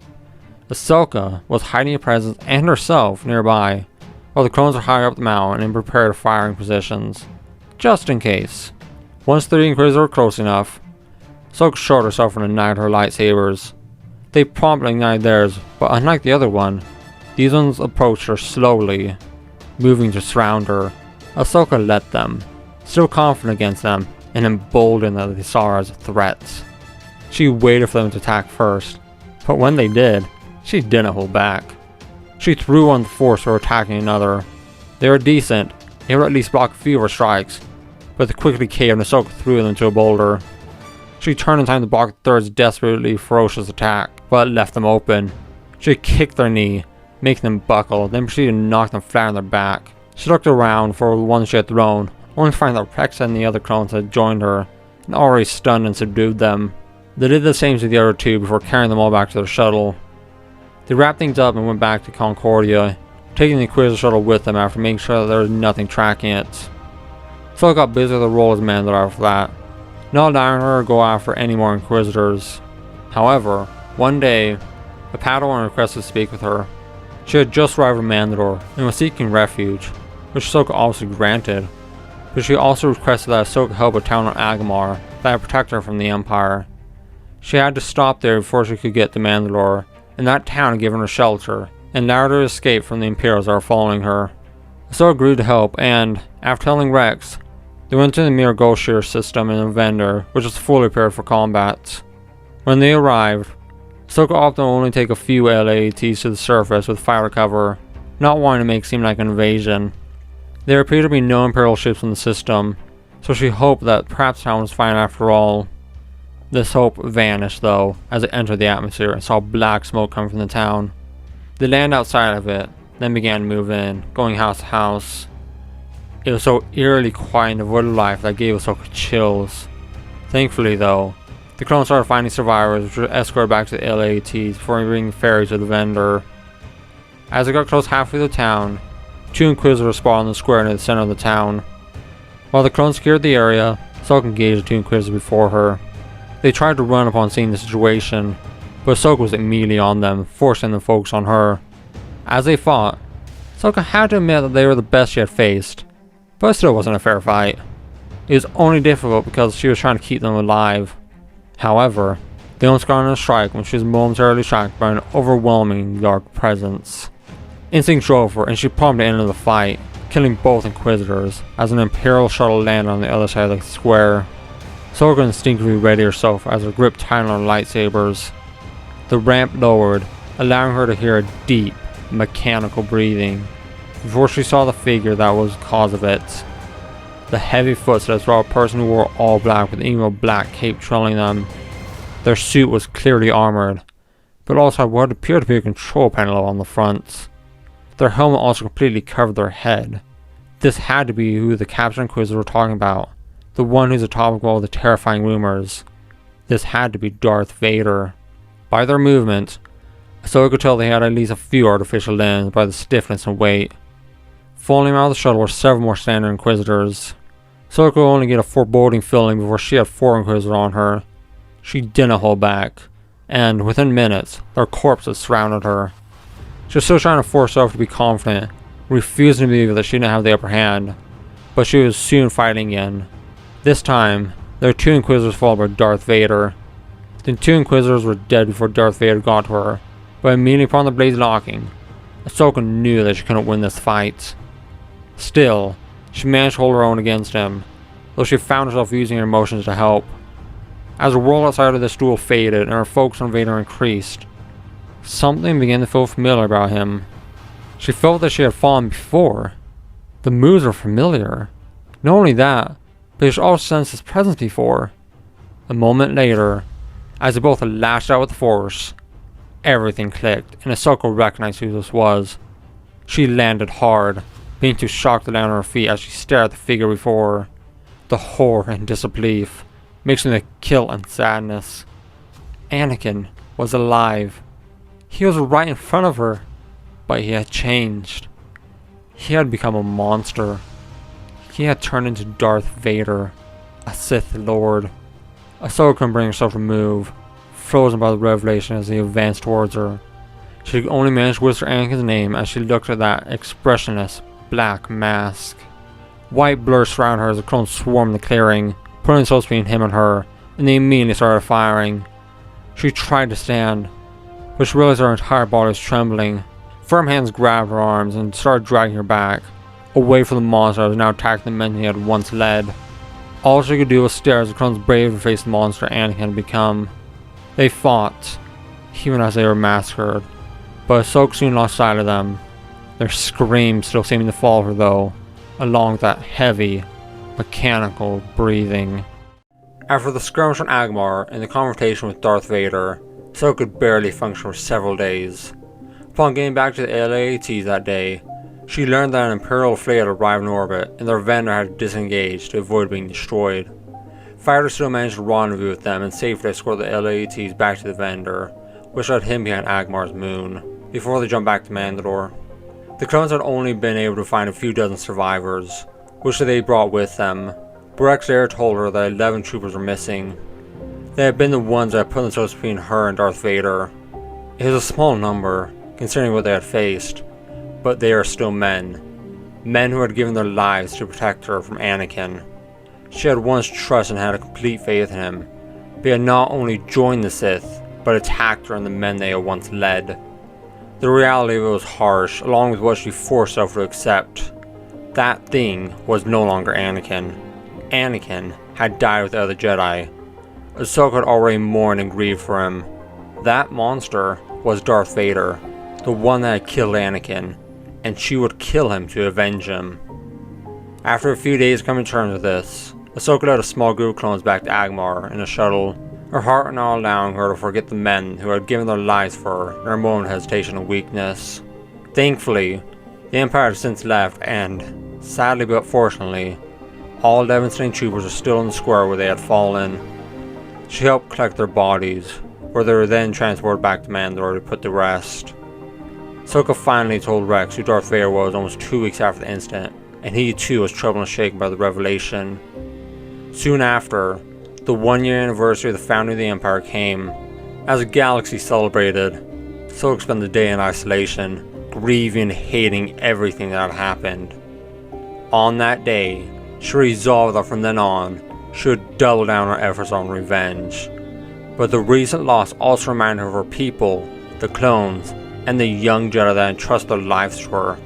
Ahsoka was hiding a presence and herself nearby, while the clones were higher up the mountain in prepared firing positions, just in case. Once the Inquisitors were close enough, Ahsoka shot herself and ignited her lightsabers. They promptly ignited theirs, but unlike the other one, these ones approached her slowly, moving to surround her. Ahsoka let them, still confident against them, and emboldened that they saw her as a threat. She waited for them to attack first, but when they did, she didn't hold back. She threw on the Force for attacking another. They were decent, they would at least block a few of her strikes, but they quickly caved and Ahsoka threw them into a boulder. She turned in time to block the third's desperately ferocious attack, but left them open. She kicked their knee, making them buckle, then proceeded to knock them flat on their back. She looked around for the one she had thrown, only to find that Rex and the other clones had joined her, and already stunned and subdued them. They did the same to the other two before carrying them all back to their shuttle. They wrapped things up and went back to Concordia, taking the Inquisitor shuttle with them after making sure that there was nothing tracking it. So got busy with the role as Mandalore after that, not allowing her to go after any more Inquisitors. However, one day, a Padawan requested to speak with her. She had just arrived in Mandalore and was seeking refuge, which Ahsoka obviously granted, but she also requested that Ahsoka help a town on Agamar that would protect her from the Empire. She had to stop there before she could get to Mandalore, and that town had given her shelter, and allowed her to escape from the Imperials that were following her. Ahsoka agreed to help, and, after telling Rex, they went to the Mir Gulshir system in a vendor, which was fully prepared for combat. When they arrived, Ahsoka often only take a few LAATs to the surface with fire cover, not wanting to make it seem like an invasion. There appear to be no Imperial ships in the system, so she hoped that perhaps town was fine after all. This hope vanished though, as it entered the atmosphere and saw black smoke coming from the town. They landed outside of it, then began to move in, going house to house. It was so eerily quiet and devoid of life that gave Ahsoka chills. Thankfully though, the clones started finding survivors which were escorted back to the LAATs before bringing ferries to the vendor. As they got close halfway to the town, 2 Inquisitors spawned in the square near the center of the town. While the clones secured the area, Ahsoka engaged the 2 Inquisitors before her. They tried to run upon seeing the situation, but Ahsoka was immediately on them, forcing them to focus on her. As they fought, Ahsoka had to admit that they were the best she had faced, but it still wasn't a fair fight. It was only difficult because she was trying to keep them alive. However, they almost got on a strike when she was momentarily shocked by an overwhelming dark presence. Instinct drove her and she promptly ended the fight, killing both Inquisitors as an Imperial shuttle landed on the other side of the square. Ahsoka instinctively readied herself as her grip tightened on her lightsabers. The ramp lowered, allowing her to hear a deep, mechanical breathing, before she saw the figure that was the cause of it. The heavy footsteps brought a person who wore all black with an evil black cape trailing them. Their suit was clearly armored, but also had what appeared to be a control panel on the front. Their helmet also completely covered their head. This had to be who the captured Inquisitors were talking about, the one who's the topic of all the terrifying rumors. This had to be Darth Vader. By their movement, Ahsoka could tell they had at least a few artificial limbs by the stiffness and weight. Falling out of the shuttle were several more standard Inquisitors. Ahsoka could only get a foreboding feeling before she had 4 Inquisitors on her. She didn't hold back, and within minutes, their corpses surrounded her. She was still trying to force herself to be confident, refusing to believe that she didn't have the upper hand, but she was soon fighting again. This time, there were 2 Inquisitors followed by Darth Vader. The 2 Inquisitors were dead before Darth Vader got to her, but immediately upon the blades locking, Ahsoka knew that she couldn't win this fight. Still, she managed to hold her own against him, though she found herself using her emotions to help. As the world outside of this duel faded and her focus on Vader increased, something began to feel familiar about him. She felt that she had fallen before. The moves were familiar. Not only that, but she also sensed his presence before. A moment later, as they both lashed out with the Force, everything clicked and Ahsoka recognized who this was. She landed hard, being too shocked to land on her feet as she stared at the figure before her. The horror and disbelief, mixing with guilt and sadness. Anakin was alive. He was right in front of her, but he had changed. He had become a monster. He had turned into Darth Vader, a Sith Lord. Ahsoka couldn't bring herself to move, frozen by the revelation as he advanced towards her. She could only manage to whisper Anakin's name as she looked at that expressionless, black mask. White blur surrounded her as the clones swarmed the clearing, putting themselves between him and her, and they immediately started firing. She tried to stand, but she realized her entire body was trembling. Firm hands grabbed her arms and started dragging her back, away from the monster that was now attacking the men he had once led. All she could do was stare as the clones bravely faced the monster Anakin had become. They fought, even as they were massacred, but Ahsoka soon lost sight of them, their screams still seeming to follow her though, along with that heavy, mechanical breathing. After the skirmish on Agmar and the confrontation with Darth Vader, Ahsoka could barely function for several days. Upon getting back to the LAATs that day, she learned that an Imperial fleet had arrived in orbit and their vendor had disengaged to avoid being destroyed. Fighters still managed to rendezvous with them and safely escort the LAATs back to the vendor, which led him behind Agmar's moon, before they jumped back to Mandalore. The clones had only been able to find a few dozen survivors, which they brought with them, but Rex Air told her that 11 troopers were missing. They had been the ones that had put themselves between her and Darth Vader. It was a small number, considering what they had faced, but they are still men. Men who had given their lives to protect her from Anakin. She had once trusted and had a complete faith in him, but he had not only joined the Sith, but attacked her and the men they had once led. The reality of it was harsh, along with what she forced herself to accept. That thing was no longer Anakin. Anakin had died with the other Jedi. Ahsoka had already mourned and grieved for him, That monster was Darth Vader, the one that had killed Anakin, and she would kill him to avenge him. After a few days coming to terms with this, Ahsoka led a small group of clones back to Agmar in a shuttle, her heart not allowing her to forget the men who had given their lives for her in her moment of hesitation and weakness. Thankfully, the Empire had since left, and, sadly but fortunately, all devastating troopers are still in the square where they had fallen. She helped collect their bodies, where they were then transported back to Mandalore to put to rest. Ahsoka finally told Rex who Darth Vader was almost 2 weeks after the incident, and he too was troubled and shaken by the revelation. Soon after, the 1-year anniversary of the founding of the Empire came. As the galaxy celebrated, Ahsoka spent the day in isolation, grieving and hating everything that had happened. On that day, she resolved that from then on, she would double down her efforts on revenge. But the recent loss also reminded her of her people, the clones, and the young Jedi that entrusted their lives to her.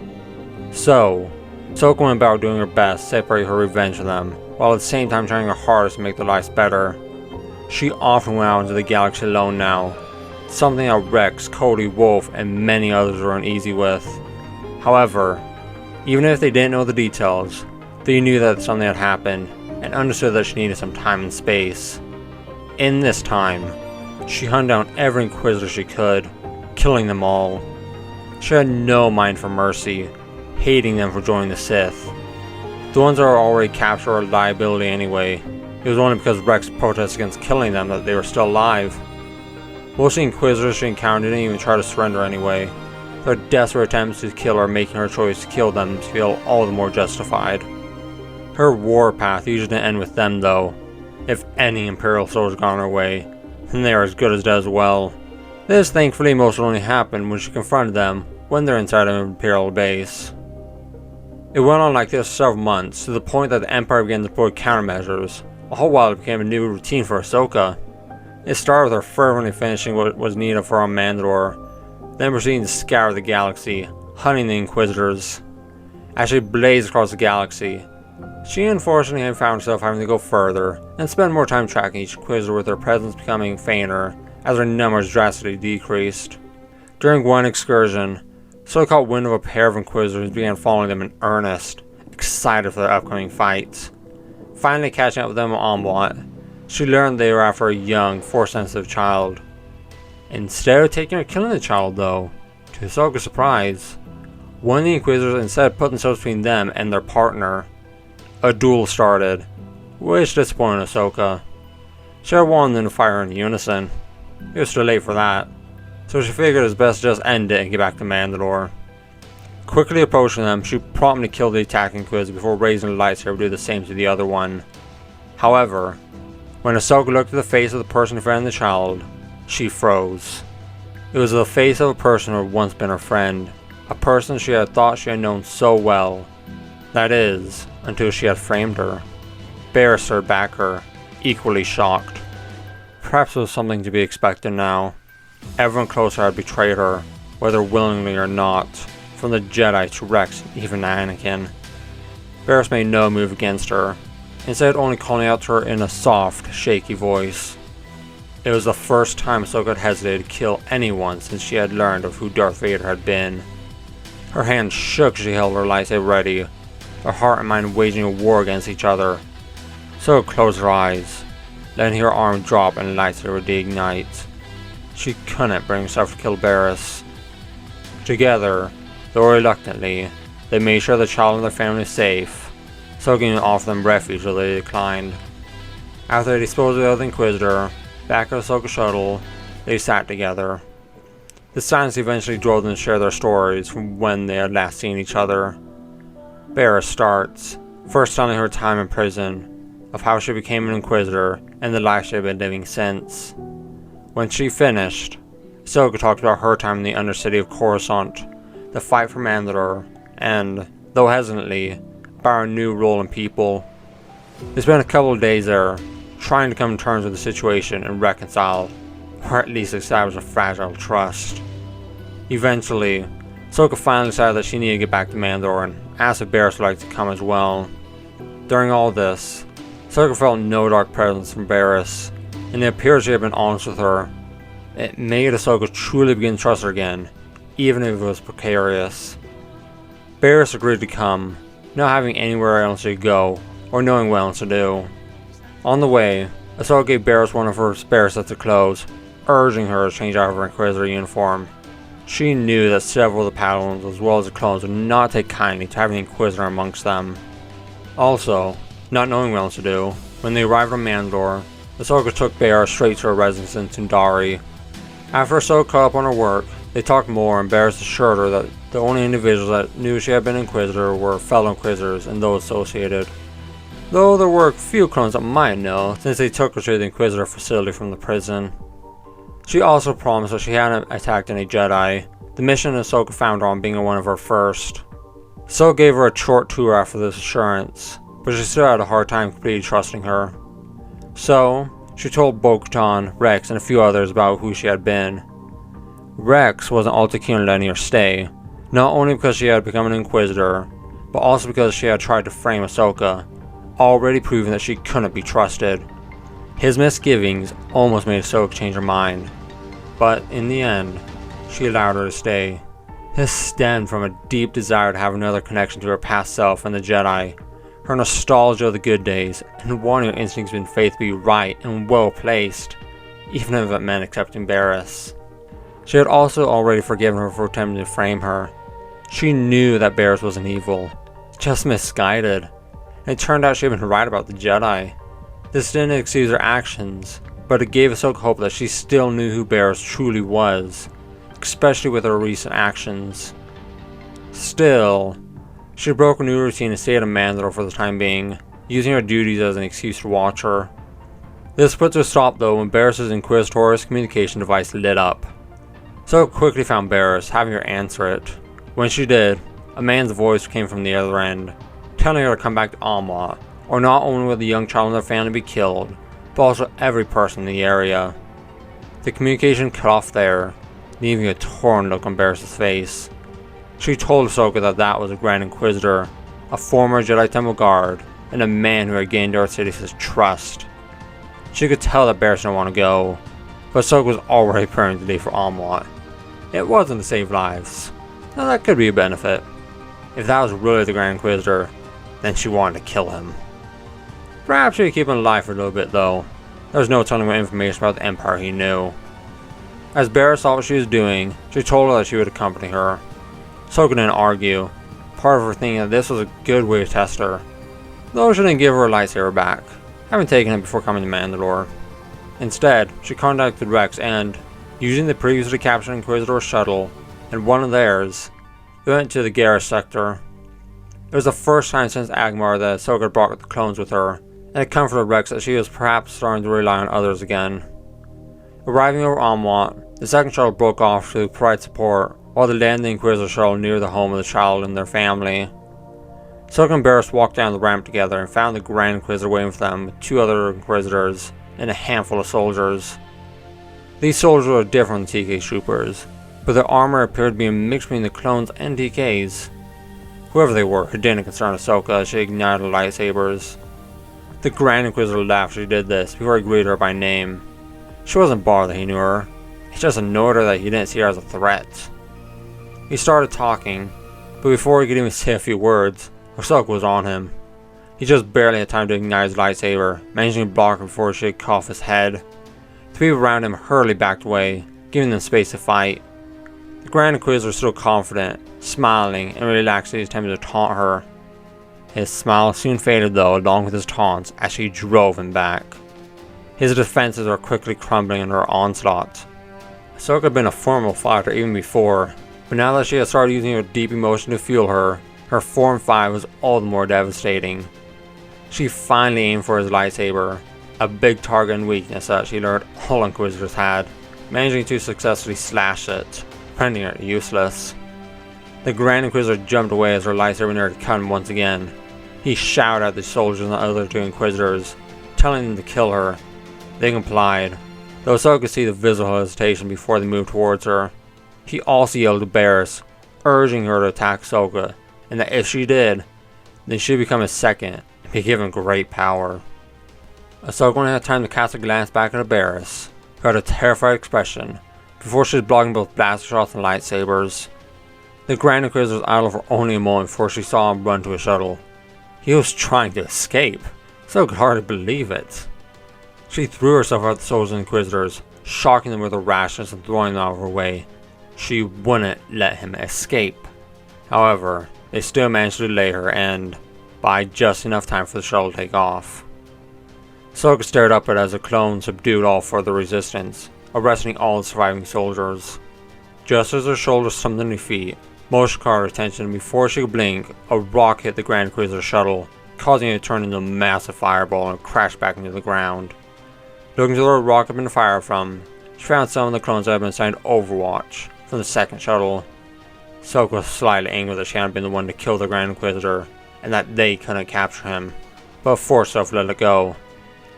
So, Ahsoka went about doing her best to separate her revenge from them, while at the same time trying her hardest to make their lives better. She often went out into the galaxy alone now, something that Rex, Cody, Wolf, and many others were uneasy with. However, even if they didn't know the details, they knew that something had happened, and understood that she needed some time and space. In this time, she hunted down every Inquisitor she could, killing them all. She had no mind for mercy, hating them for joining the Sith. The ones that were already captured were a liability anyway. It was only because Rex protested against killing them that they were still alive. Most of the Inquisitors she encountered didn't even try to surrender anyway. Their desperate attempts to kill her, making her choice to kill them to feel all the more justified. Her warpath usually didn't end with them though. If any Imperial soldiers got on her way, then they are as good as dead as well. This thankfully most only happened when she confronted them when they're inside an Imperial base. It went on like this for several months, to the point that the Empire began to deploy countermeasures, all while it became a new routine for Ahsoka. It started with her fervently finishing what was needed for her on Mandalore, then proceeding to scour the galaxy, hunting the Inquisitors. As she blazed across the galaxy, she unfortunately had found herself having to go further, and spend more time tracking each Inquisitor, with their presence becoming fainter, as their numbers drastically decreased. During one excursion, Ahsoka caught wind of a pair of Inquisitors and began following them in earnest, excited for their upcoming fights. Finally catching up with them on Amwat, she learned they were after a young, Force-sensitive child. Instead of taking or killing the child though, to Ahsoka's surprise, one of the Inquisitors instead put themselves between them and their partner. A duel started, which disappointed Ahsoka. She had wanted them to fire in unison. It was too late for that, so she figured it was best to just end it and get back to Mandalore. Quickly approaching them, she promptly killed the attacking Inquisitor before raising the lightsaber to do the same to the other one. However, when Ahsoka looked at the face of the person who friended the child, she froze. It was the face of a person who had once been her friend, a person she had thought she had known so well. That is, until she had framed her. Barriss stared back at her, equally shocked. Perhaps it was something to be expected now. Everyone closer had betrayed her, whether willingly or not, from the Jedi to Rex, even Anakin. Barriss made no move against her, instead only calling out to her in a soft, shaky voice. It was the first time Ahsoka had hesitated to kill anyone since she had learned of who Darth Vader had been. Her hands shook as she held her lightsaber ready, her heart and mind waging a war against each other. Ahsoka closed her eyes, letting her arm drop and the lightsaber reignite. She couldn't bring herself to kill Barriss. Together, though reluctantly, they made sure the child and their family was safe, so giving offer them refuge though they declined. After they disposed of the other Inquisitor, back at Ahsoka's shuttle, they sat together. The silence eventually drove them to share their stories from when they had last seen each other. Barriss starts, first telling her time in prison, of how she became an Inquisitor and the life she had been living since. When she finished, Ahsoka talked about her time in the undercity of Coruscant, the fight for Mandalore, and, though hesitantly, about her new role in people. They spent a couple of days there, trying to come to terms with the situation and reconcile, or at least establish a fragile trust. Eventually, Ahsoka finally decided that she needed to get back to Mandalore and asked if Barriss would like to come as well. During all this, Ahsoka felt no dark presence from Barriss, and it appeared she had been honest with her. It made Ahsoka truly begin to trust her again, even if it was precarious. Barriss agreed to come, not having anywhere else to go, or knowing what else to do. On the way, Ahsoka gave Barriss one of her spare sets of clothes, urging her to change out of her Inquisitor uniform. She knew that several of the Padawans as well as the clones would not take kindly to having an Inquisitor amongst them. Also, not knowing what else to do, when they arrived on Mandalore, Ahsoka took Barriss straight to her residence in Tundari. After Ahsoka caught up on her work, they talked more and Barriss assured her that the only individuals that knew she had been Inquisitor were fellow Inquisitors and those associated. Though there were a few clones that might know, since they took her to the Inquisitor facility from the prison. She also promised that she hadn't attacked any Jedi, the mission Ahsoka found her on being one of her first. Ahsoka gave her a short tour after this assurance, but she still had a hard time completely trusting her. So, she told Bo-Katan, Rex, and a few others about who she had been. Rex wasn't all too keen on letting her stay, not only because she had become an Inquisitor, but also because she had tried to frame Ahsoka, already proving that she couldn't be trusted. His misgivings almost made Ahsoka change her mind, but in the end, she allowed her to stay. This stemmed from a deep desire to have another connection to her past self and the Jedi, her nostalgia of the good days, and wanting her instincts in faith to be right and well placed, even if it meant accepting Barriss. She had also already forgiven her for attempting to frame her. She knew that Barriss wasn't evil, just misguided, and it turned out she had been right about the Jedi. This didn't excuse her actions, but it gave Ahsoka hope that she still knew who Barriss truly was, especially with her recent actions. Still, she broke a new routine and stayed at Mandalore for the time being, using her duties as an excuse to watch her. This put to a stop though when Barriss' Inquisitor's communication device lit up. Ahsoka quickly found Barriss, having her answer it. When she did, a man's voice came from the other end, telling her to come back to Almont, or not only would the young child and their family be killed, but also every person in the area. The communication cut off there, leaving a torn look on Barriss' face. She told Ahsoka that was a Grand Inquisitor, a former Jedi Temple guard, and a man who had gained Darth Sidious's trust. She could tell that Barriss didn't want to go, but Ahsoka was already preparing to leave for Almont. It wasn't to save lives. Now that could be a benefit. If that was really the Grand Inquisitor, then she wanted to kill him. Perhaps she could keep him alive for a little bit though. There was no telling what information about the Empire he knew. As Barriss saw what she was doing, she told her that she would accompany her. Ahsoka didn't argue, part of her thinking that this was a good way to test her, though she didn't give her lightsaber back, having taken it before coming to Mandalore. Instead, she contacted Rex and, using the previously captured Inquisitor shuttle and one of theirs, they went to the Garrus sector. It was the first time since Agmar that Ahsoka brought the clones with her, and it comforted Rex that she was perhaps starting to rely on others again. Arriving over Almont, the second shuttle broke off to provide support, while they landed the Inquisitor shuttle near the home of the child and their family. Ahsoka and Barriss walked down the ramp together and found the Grand Inquisitor waiting for them with two other Inquisitors and a handful of soldiers. These soldiers were different than TK troopers, but their armor appeared to be a mix between the clones and TKs. Whoever they were, it didn't concern Ahsoka as she ignited lightsabers. The Grand Inquisitor laughed as she did this before he greeted her by name. She wasn't bothered that he knew her, it just annoyed her that he didn't see her as a threat. He started talking, but before he could even say a few words, Ahsoka was on him. He just barely had time to ignite his lightsaber, managing to block her before she could cut off his head. The people around him hurriedly backed away, giving them space to fight. The Grand Inquisitor was still confident, smiling and relaxed as he attempted to taunt her. His smile soon faded though, along with his taunts, as she drove him back. His defenses were quickly crumbling under her onslaught. Ahsoka had been a formidable fighter even before, but now that she had started using her deep emotion to fuel her, her Form 5 was all the more devastating. She finally aimed for his lightsaber, a big target and weakness that she learned all Inquisitors had, managing to successfully slash it, rendering it useless. The Grand Inquisitor jumped away as her lightsaber neared to cut him once again. He shouted at the soldiers and the other two Inquisitors, telling them to kill her. They complied, though Ahsoka could see the visible hesitation before they moved towards her. He also yelled to Barriss, urging her to attack Ahsoka, and that if she did, then she'd become his second and be given great power. Ahsoka only had time to cast a glance back at Barriss, who had a terrified expression before she was blocking both blaster shots and lightsabers. The Grand Inquisitor was idle for only a moment before she saw him run to a shuttle. He was trying to escape. So could hardly believe it. She threw herself at the soldiers and Inquisitors, shocking them with her rashness and throwing them out of her way. She wouldn't let him escape. However, they still managed to delay her and buy just enough time for the shuttle to take off. Ahsoka stared up at it as the clone subdued all further resistance, arresting all the surviving soldiers. Just as her shoulders slumped under her feet, motion caught her attention, and before she could blink, a rock hit the Grand Inquisitor shuttle, causing it to turn into a massive fireball and crash back into the ground. Looking to where the rock had been fired from, she found some of the clones that had been assigned Overwatch from the second shuttle. Ahsoka was slightly angry that she hadn't been the one to kill the Grand Inquisitor, and that they couldn't capture him, but forced herself to let it go.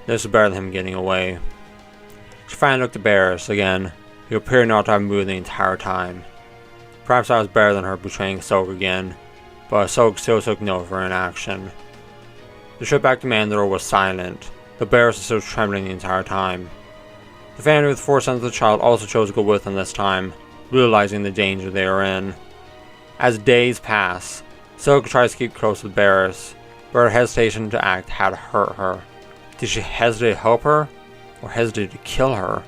This was better than him getting away. She finally looked at Barriss again, who appeared not to have moved the entire time. Perhaps that was better than her betraying Ahsoka again, but Ahsoka still took note of her inaction. The trip back to Mandalore was silent, but Barriss was still trembling the entire time. The family with the 4 sons of the child also chose to go with them this time, realizing the danger they were in. As days passed, Ahsoka tries to keep close with Barriss, but her hesitation to act had hurt her. Did she hesitate to help her, or hesitate to kill her?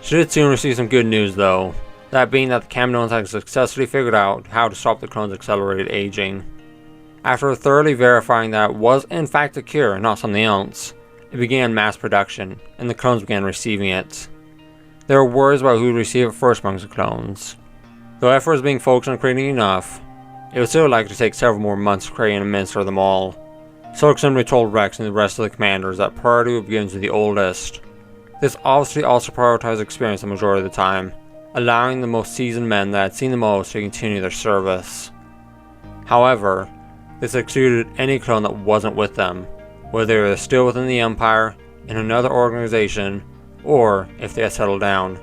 She did soon receive some good news though, that being that the Kaminoans had successfully figured out how to stop the clone's accelerated aging. After thoroughly verifying that it was in fact a cure and not something else, it began mass production, and the clones began receiving it. There were worries about who would receive it first amongst the clones. Though effort was being focused on creating enough, it was still likely to take several more months to create and administer them all. So simply told Rex and the rest of the commanders that priority would be given to the oldest. This obviously also prioritized experience the majority of the time, allowing the most seasoned men that had seen the most to continue their service. However, this excluded any clone that wasn't with them, whether they were still within the Empire, in another organization, or if they had settled down.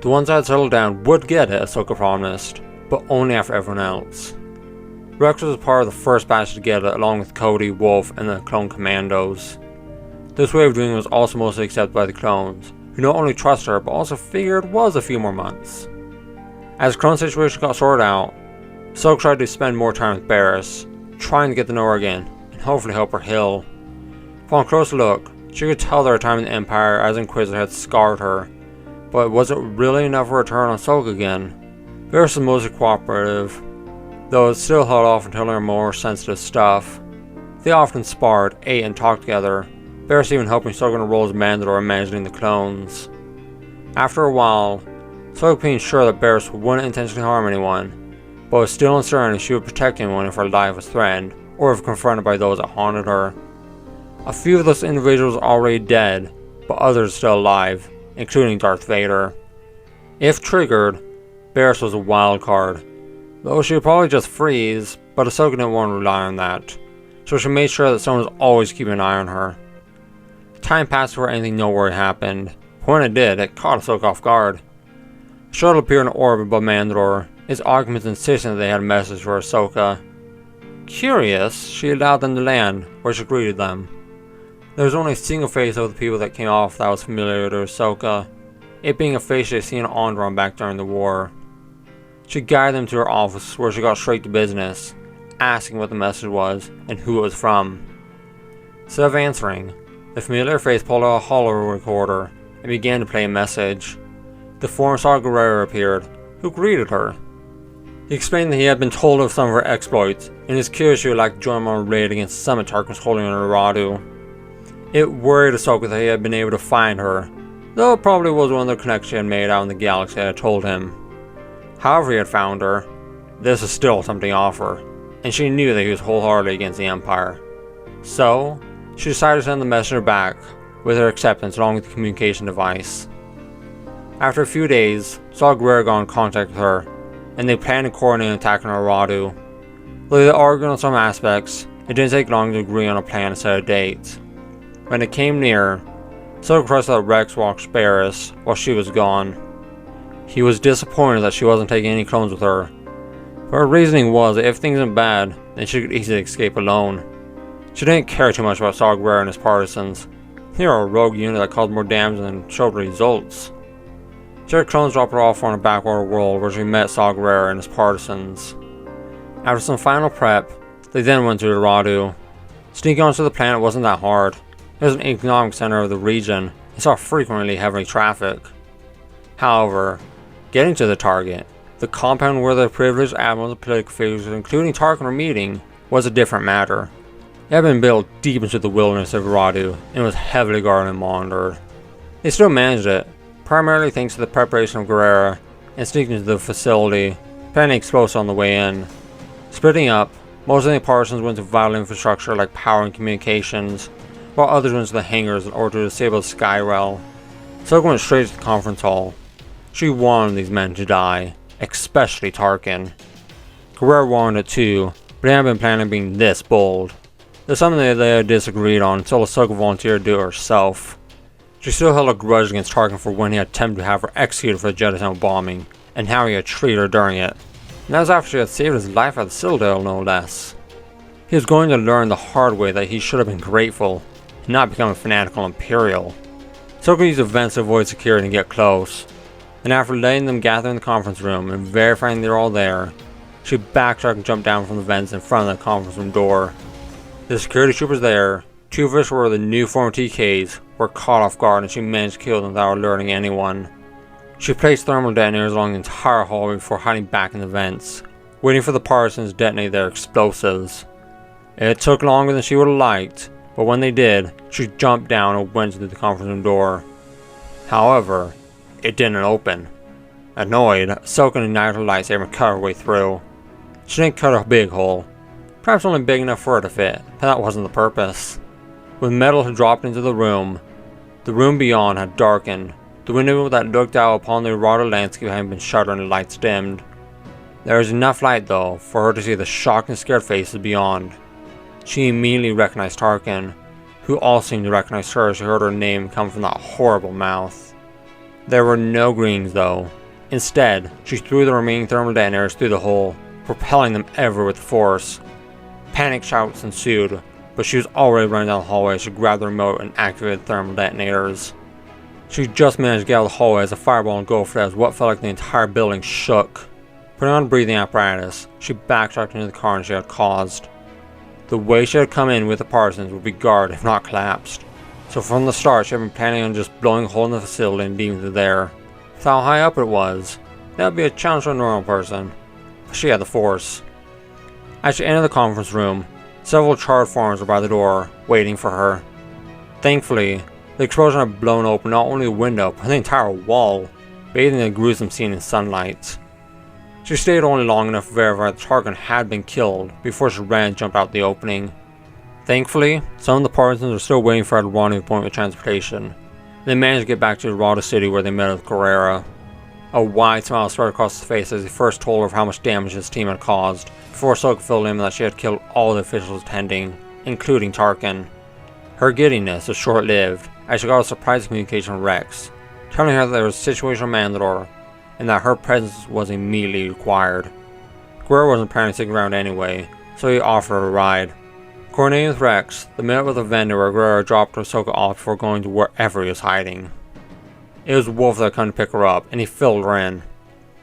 The ones that had settled down would get it, Ahsoka promised, but only after everyone else. Rex was part of the first batch to get it, along with Cody, Wolf, and the clone commandos. This way of doing it was also mostly accepted by the clones, who not only trusted her, but also figured it was a few more months. As the clone situation got sorted out, Ahsoka tried to spend more time with Barriss, trying to get to know her again, and hopefully help her heal. Upon a close look, she could tell that her time in the Empire as Inquisitor had scarred her, but was it really enough for her to turn on Ahsoka again? Barriss was mostly cooperative, though it still held off until her more sensitive stuff. They often sparred, ate, and talked together, Barriss even helping Ahsoka in her role as Mandalore and managing the clones. After a while, Ahsoka became sure that Barriss wouldn't intentionally harm anyone, but was still uncertain if she would protect anyone if her life was threatened, or if confronted by those that haunted her. A few of those individuals were already dead, but others still alive, including Darth Vader. If triggered, Barriss was a wild card, though she would probably just freeze, but Ahsoka didn't want to rely on that, so she made sure that someone was always keeping an eye on her. Time passed before anything noteworthy happened, but when it did, it caught Ahsoka off guard. The shuttle appeared in orbit above Mandalore, its occupants insisting that they had a message for Ahsoka. Curious, she allowed them to land, where she greeted them. There was only a single face of the people that came off that was familiar to Ahsoka, it being a face she had seen on Onderon back during the war. She guided them to her office, where she got straight to business, asking what the message was and who it was from. Instead of answering, the familiar face pulled out a holo recorder and began to play a message. The former Saw Gerrera appeared, who greeted her. He explained that he had been told of some of her exploits, and is curious she would like to join him on a raid against the summit Tarkin was holding on Aradu. It worried Ahsoka that he had been able to find her, though it probably was one of the connections she had made out in the galaxy that had told him. However he had found her, this is still something to offer, and she knew that he was wholeheartedly against the Empire. So, she decided to send the messenger back, with her acceptance along with the communication device. After a few days, Saw Gerrera got in contact with her, and they planned to coordinate an attack on Aradu. Though they argued on some aspects, it didn't take long to agree on a plan and set a date. When it came near, Ahsoka trusted that Rex watched Barriss while she was gone. He was disappointed that she wasn't taking any clones with her, but her reasoning was that if things went bad, then she could easily escape alone. She didn't care too much about Saw Gerrera and his partisans. They were a rogue unit that caused more damage than showed results. She She had clones drop her off on a backwater world where she met Saw Gerrera and his partisans. After some final prep, they then went to Radu. Sneaking onto the planet wasn't that hard. It was an economic center of the region and saw frequently heavy traffic. However, getting to the target, the compound where the privileged admirals and political figures, including Tarkin, were meeting, was a different matter. It had been built deep into the wilderness of Radu and was heavily guarded and monitored. They still managed it, primarily thanks to the preparation of Gerrera and sneaking into the facility, planting explosives on the way in. Splitting up, most of the partisans went to vital infrastructure like power and communications, while others went to the hangars in order to disable the Skyrail. Ahsoka went straight to the conference hall. She wanted these men to die, especially Tarkin. Gerrera wanted it too, but he hadn't been planning on being this bold. There's something that they had disagreed on until Ahsoka volunteered to do it herself. She still held a grudge against Tarkin for when he had attempted to have her executed for the Jedi Temple bombing, and how he had treated her during it. And that was after she had saved his life at the Citadel, no less. He was going to learn the hard way that he should have been grateful, and not become a fanatical Imperial. Ahsoka used events to avoid security and get close, and after letting them gather in the conference room and verifying they were all there, she backtracked and jumped down from the vents in front of the conference room door. The security troopers there, two of which were the new former TKs, were caught off guard and she managed to kill them without alerting anyone. She placed thermal detonators along the entire hallway before hiding back in the vents, waiting for the partisans to detonate their explosives. It took longer than she would have liked, but when they did, she jumped down and went to the conference room door. However, it didn't open. Annoyed, Ahsoka ignited her lightsaber and cut her way through. She didn't cut a big hole, perhaps only big enough for her to fit, but that wasn't the purpose. When metal had dropped into the room beyond had darkened. The window that looked out upon the Radu landscape had been shuttered and the lights dimmed. There was enough light though for her to see the shocked and scared faces beyond. She immediately recognized Tarkin, who also seemed to recognize her as she heard her name come from that horrible mouth. There were no greens though. Instead, she threw the remaining thermal detonators through the hole, propelling them everywhere with force. Panic shouts ensued, but she was already running down the hallway as she grabbed the remote and activated the thermal detonators. She just managed to get out of the hallway as a fireball engulfed her as what felt like the entire building shook. Putting on a breathing apparatus, she backtracked into the carnage she had caused. The way she had come in with the partisans would be guarded if not collapsed, so from the start she had been planning on just blowing a hole in the facility and beaming through there. With how high up it was, that would be a challenge for a normal person, but she had the force. As she entered the conference room, several charred forms were by the door, waiting for her. Thankfully, the explosion had blown open not only the window, but the entire wall, bathing the gruesome scene in sunlight. She stayed only long enough to verify that Tarkin had been killed before she ran and jumped out the opening. Thankfully, some of the partisans were still waiting for her at a rendezvous point with transportation. They managed to get back to Radu City where they met with Gerrera. A wide smile spread across his face as he first told her of how much damage his team had caused, before Ahsoka filled him that she had killed all the officials attending, including Tarkin. Her giddiness was short-lived, as she got a surprising communication from Rex, telling her that there was a situation on Mandalore, and that her presence was immediately required. Gerrera wasn't planning to stick around anyway, so he offered her a ride. Coordinating with Rex, they met with a vendor where Gerrera dropped Ahsoka off before going to wherever he was hiding. It was Wolf that had come to pick her up, and he filled her in.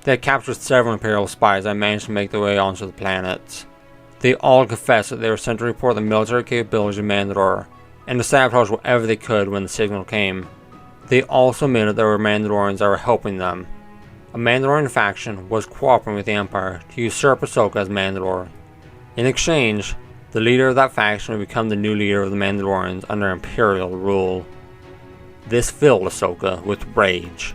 They had captured several Imperial spies that managed to make their way onto the planet. They all confessed that they were sent to report the military capabilities of Mandalore, and to sabotage whatever they could when the signal came. They also admitted there were Mandalorians that were helping them. A Mandalorian faction was cooperating with the Empire to usurp Ahsoka as Mandalore. In exchange, the leader of that faction would become the new leader of the Mandalorians under Imperial rule. This filled Ahsoka with rage.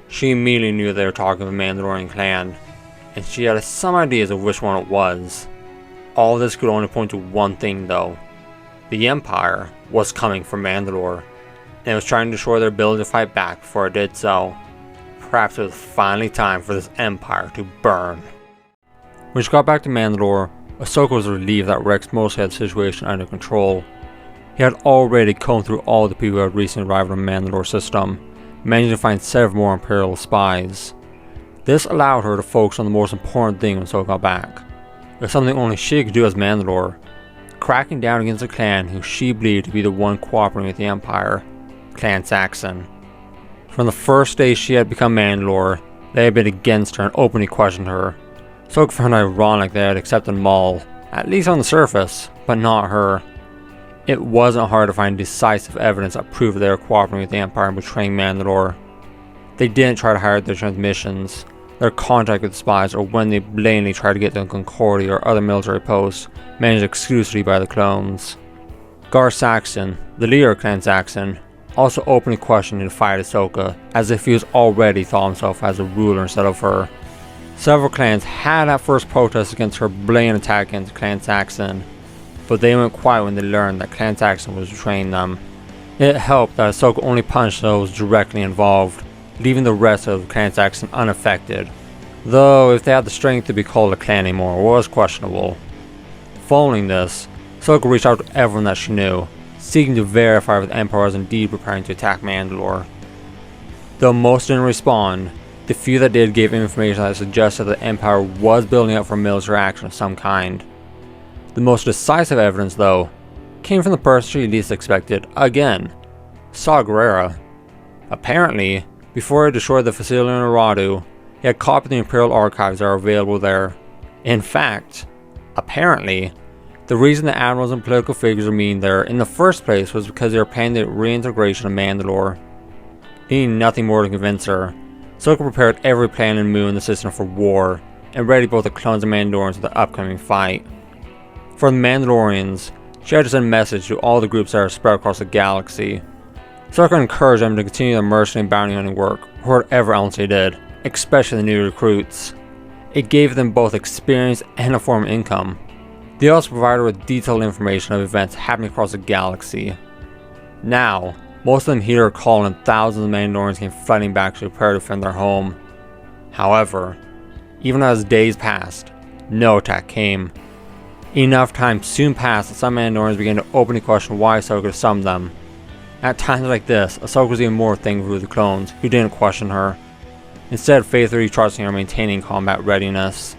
She immediately knew they were talking of a Mandalorian clan, and she had some ideas of which one it was. All this could only point to one thing though. The Empire was coming for Mandalore, and it was trying to destroy their ability to fight back before it did so. Perhaps it was finally time for this Empire to burn. When she got back to Mandalore, Ahsoka was relieved that Rex mostly had the situation under control. He had already combed through all the people who had recently arrived on the Mandalore system, managing to find several more Imperial spies. This allowed her to focus on the most important thing when Ahsoka got back. It was something only she could do as Mandalore, cracking down against a clan who she believed to be the one cooperating with the Empire, Clan Saxon. From the first day she had become Mandalore, they had been against her and openly questioned her. Ahsoka found it ironic they had accepted Maul, at least on the surface, but not her. It wasn't hard to find decisive evidence that proved they were cooperating with the Empire and betraying Mandalore. They didn't try to hide their transmissions, their contact with spies, or when they blatantly tried to get to Concordia or other military posts managed exclusively by the clones. Gar Saxon, the leader of Clan Saxon, also openly questioned and fired Ahsoka, as if he was already thought himself as a ruler instead of her. Several clans had at first protested against her blatant attack against Clan Saxon, but they went quiet when they learned that Clan Saxon was betraying them. It helped that Ahsoka only punished those directly involved, leaving the rest of Clan Saxon unaffected, though if they had the strength to be called a clan anymore was questionable. Following this, Ahsoka reached out to everyone that she knew, seeking to verify if the Empire was indeed preparing to attack Mandalore. Though most didn't respond, the few that did gave information that suggested that the Empire was building up for military action of some kind. The most decisive evidence, though, came from the person she least expected again, Saw Gerrera. Apparently, before he destroyed the facility in Aradu, he had copied the Imperial archives that are available there. In fact, apparently, the reason the admirals and political figures were meeting there in the first place was because they were planning the reintegration of Mandalore. Needing nothing more to convince her, Ahsoka prepared every plan and move in the system for war, and readied both the clones and Mandalorians for the upcoming fight. For the Mandalorians, she had to send a message to all the groups that are spread across the galaxy. Ahsoka encouraged them to continue their mercenary and bounty hunting work, or whatever else they did, especially the new recruits. It gave them both experience and a form of income. They also provided her with detailed information of events happening across the galaxy. Now, most of them heeded her call and thousands of Mandalorians came flooding back to prepare to defend their home. However, even as days passed, no attack came. Enough time soon passed that some Mandalorians began to openly question why Ahsoka summoned them. At times like this, Ahsoka was even more thankful to the clones, who didn't question her, instead faithfully trusting her and maintaining combat readiness.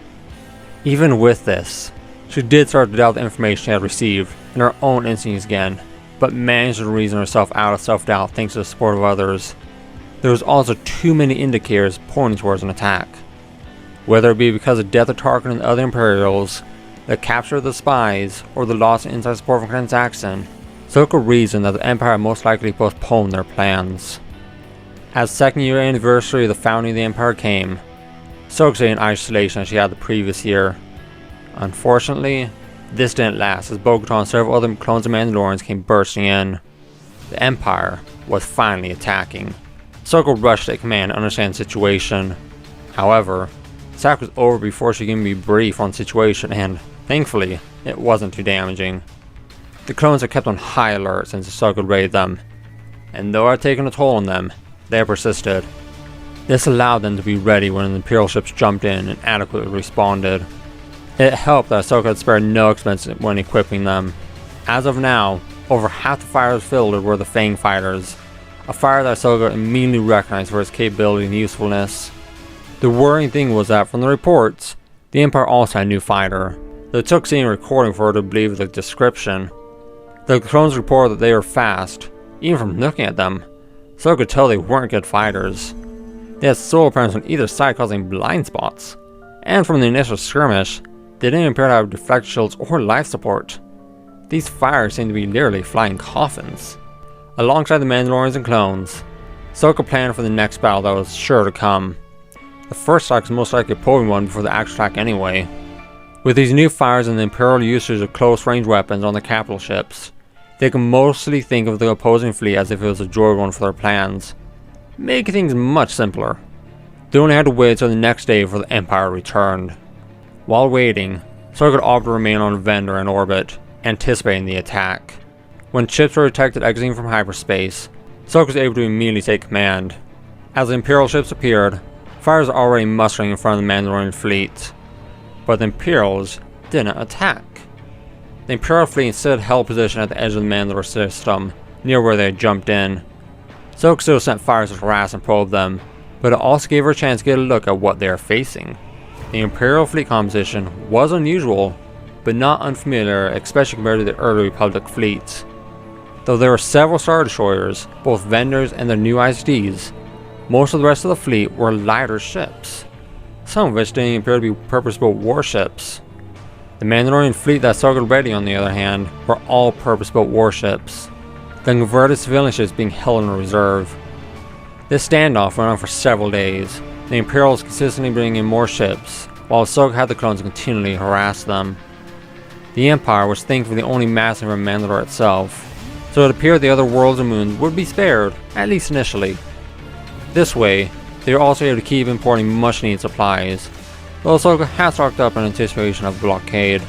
Even with this, she did start to doubt the information she had received and her own instincts again, but managed to reason herself out of self-doubt thanks to the support of others. There was also too many indicators pointing towards an attack. Whether it be because of the death of Tarkin and the other Imperials, the capture of the spies, or the loss of inside support from Clan Saxon, Ahsoka reasoned that the Empire had most likely postponed their plans. As the second year anniversary of the founding of the Empire came, Ahsoka stayed in isolation as she had the previous year. Unfortunately, this didn't last as Bo-Katan and several other clones of Mandalorians came bursting in. The Empire was finally attacking. Ahsoka rushed to command to understand the situation. However, the attack was over before she could even be briefed on the situation, and thankfully, it wasn't too damaging. The clones had kept on high alert since Ahsoka raided them, and though it had taken a toll on them, they had persisted. This allowed them to be ready when the Imperial ships jumped in and adequately responded. It helped that Ahsoka had spared no expense when equipping them. As of now, over half the fighters fielded were the Fang fighters, a fighter that Ahsoka immediately recognized for its capability and usefulness. The worrying thing was that from the reports, the Empire also had a new fighter, though it took seeing a recording for her to believe the description. The clones reported that they were fast, even from looking at them, so I could tell they weren't good fighters. They had solar panels on either side causing blind spots, and from the initial skirmish, they didn't appear to have deflector shields or life support. These fighters seemed to be literally flying coffins. Alongside the Mandalorians and clones, Ahsoka planned for the next battle that was sure to come. The first attack was most likely a probing one before the actual attack anyway. With these new fighters and the Imperial usage of close-range weapons on the capital ships, they could mostly think of the opposing fleet as if it was a droid one for their plans, making things much simpler. They only had to wait until the next day before the Empire returned. While waiting, Ahsoka opted to remain on Vendor in orbit, anticipating the attack. When ships were detected exiting from hyperspace, Ahsoka was able to immediately take command. As the Imperial ships appeared, fighters were already mustering in front of the Mandalorian fleet, but the Imperials didn't attack. The Imperial fleet instead held position at the edge of the Mandalore system, near where they had jumped in. Ahsoka still sent fighters to harass and probe them, but it also gave her a chance to get a look at what they are facing. The Imperial fleet composition was unusual, but not unfamiliar, especially compared to the early Republic fleets. Though there were several Star Destroyers, both Vendors and their new ISDs, Most of the rest of the fleet were lighter ships, some of which didn't appear to be purpose-built warships. The Mandalorian fleet that circled ready, on the other hand, were all purpose-built warships, the converted civilian ships being held in reserve. This standoff went on for several days, the Imperials consistently bringing in more ships, while Ahsoka had the clones continually harass them. The Empire was thankfully only massive in Mandalore itself, so it appeared the other worlds and moons would be spared, at least initially. This way, they were also able to keep importing much needed supplies, though Ahsoka had stocked up in anticipation of the blockade.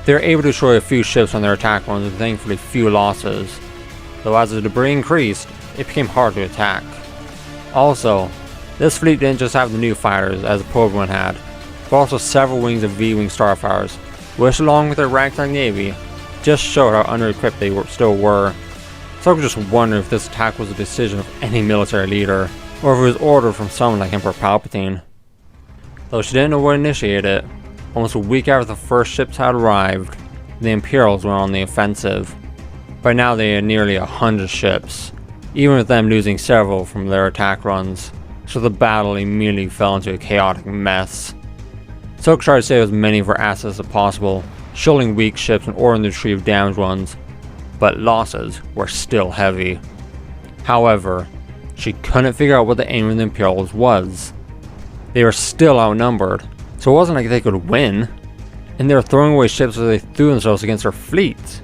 They were able to destroy a few ships on their attack runs with thankfully few losses, though as the debris increased, it became hard to attack. Also, this fleet didn't just have the new fighters as the probe one had, but also several wings of V-Wing starfighters, which along with their ragtag navy, just showed how under-equipped they still were. So I could just wonder if this attack was a decision of any military leader, or if it was ordered from someone like Emperor Palpatine. Though she didn't know what initiated it, almost a week after the first ships had arrived, the Imperials went on the offensive. By now they had nearly 100 ships, even with them losing several from their attack runs, so the battle immediately fell into a chaotic mess. Ahsoka tried to save as many of her assets as possible, shielding weak ships and ordering the retreat of damaged ones, but losses were still heavy. However, she couldn't figure out what the aim of the Imperials was. They were still outnumbered, so it wasn't like they could win, and they were throwing away ships as they threw themselves against her fleet.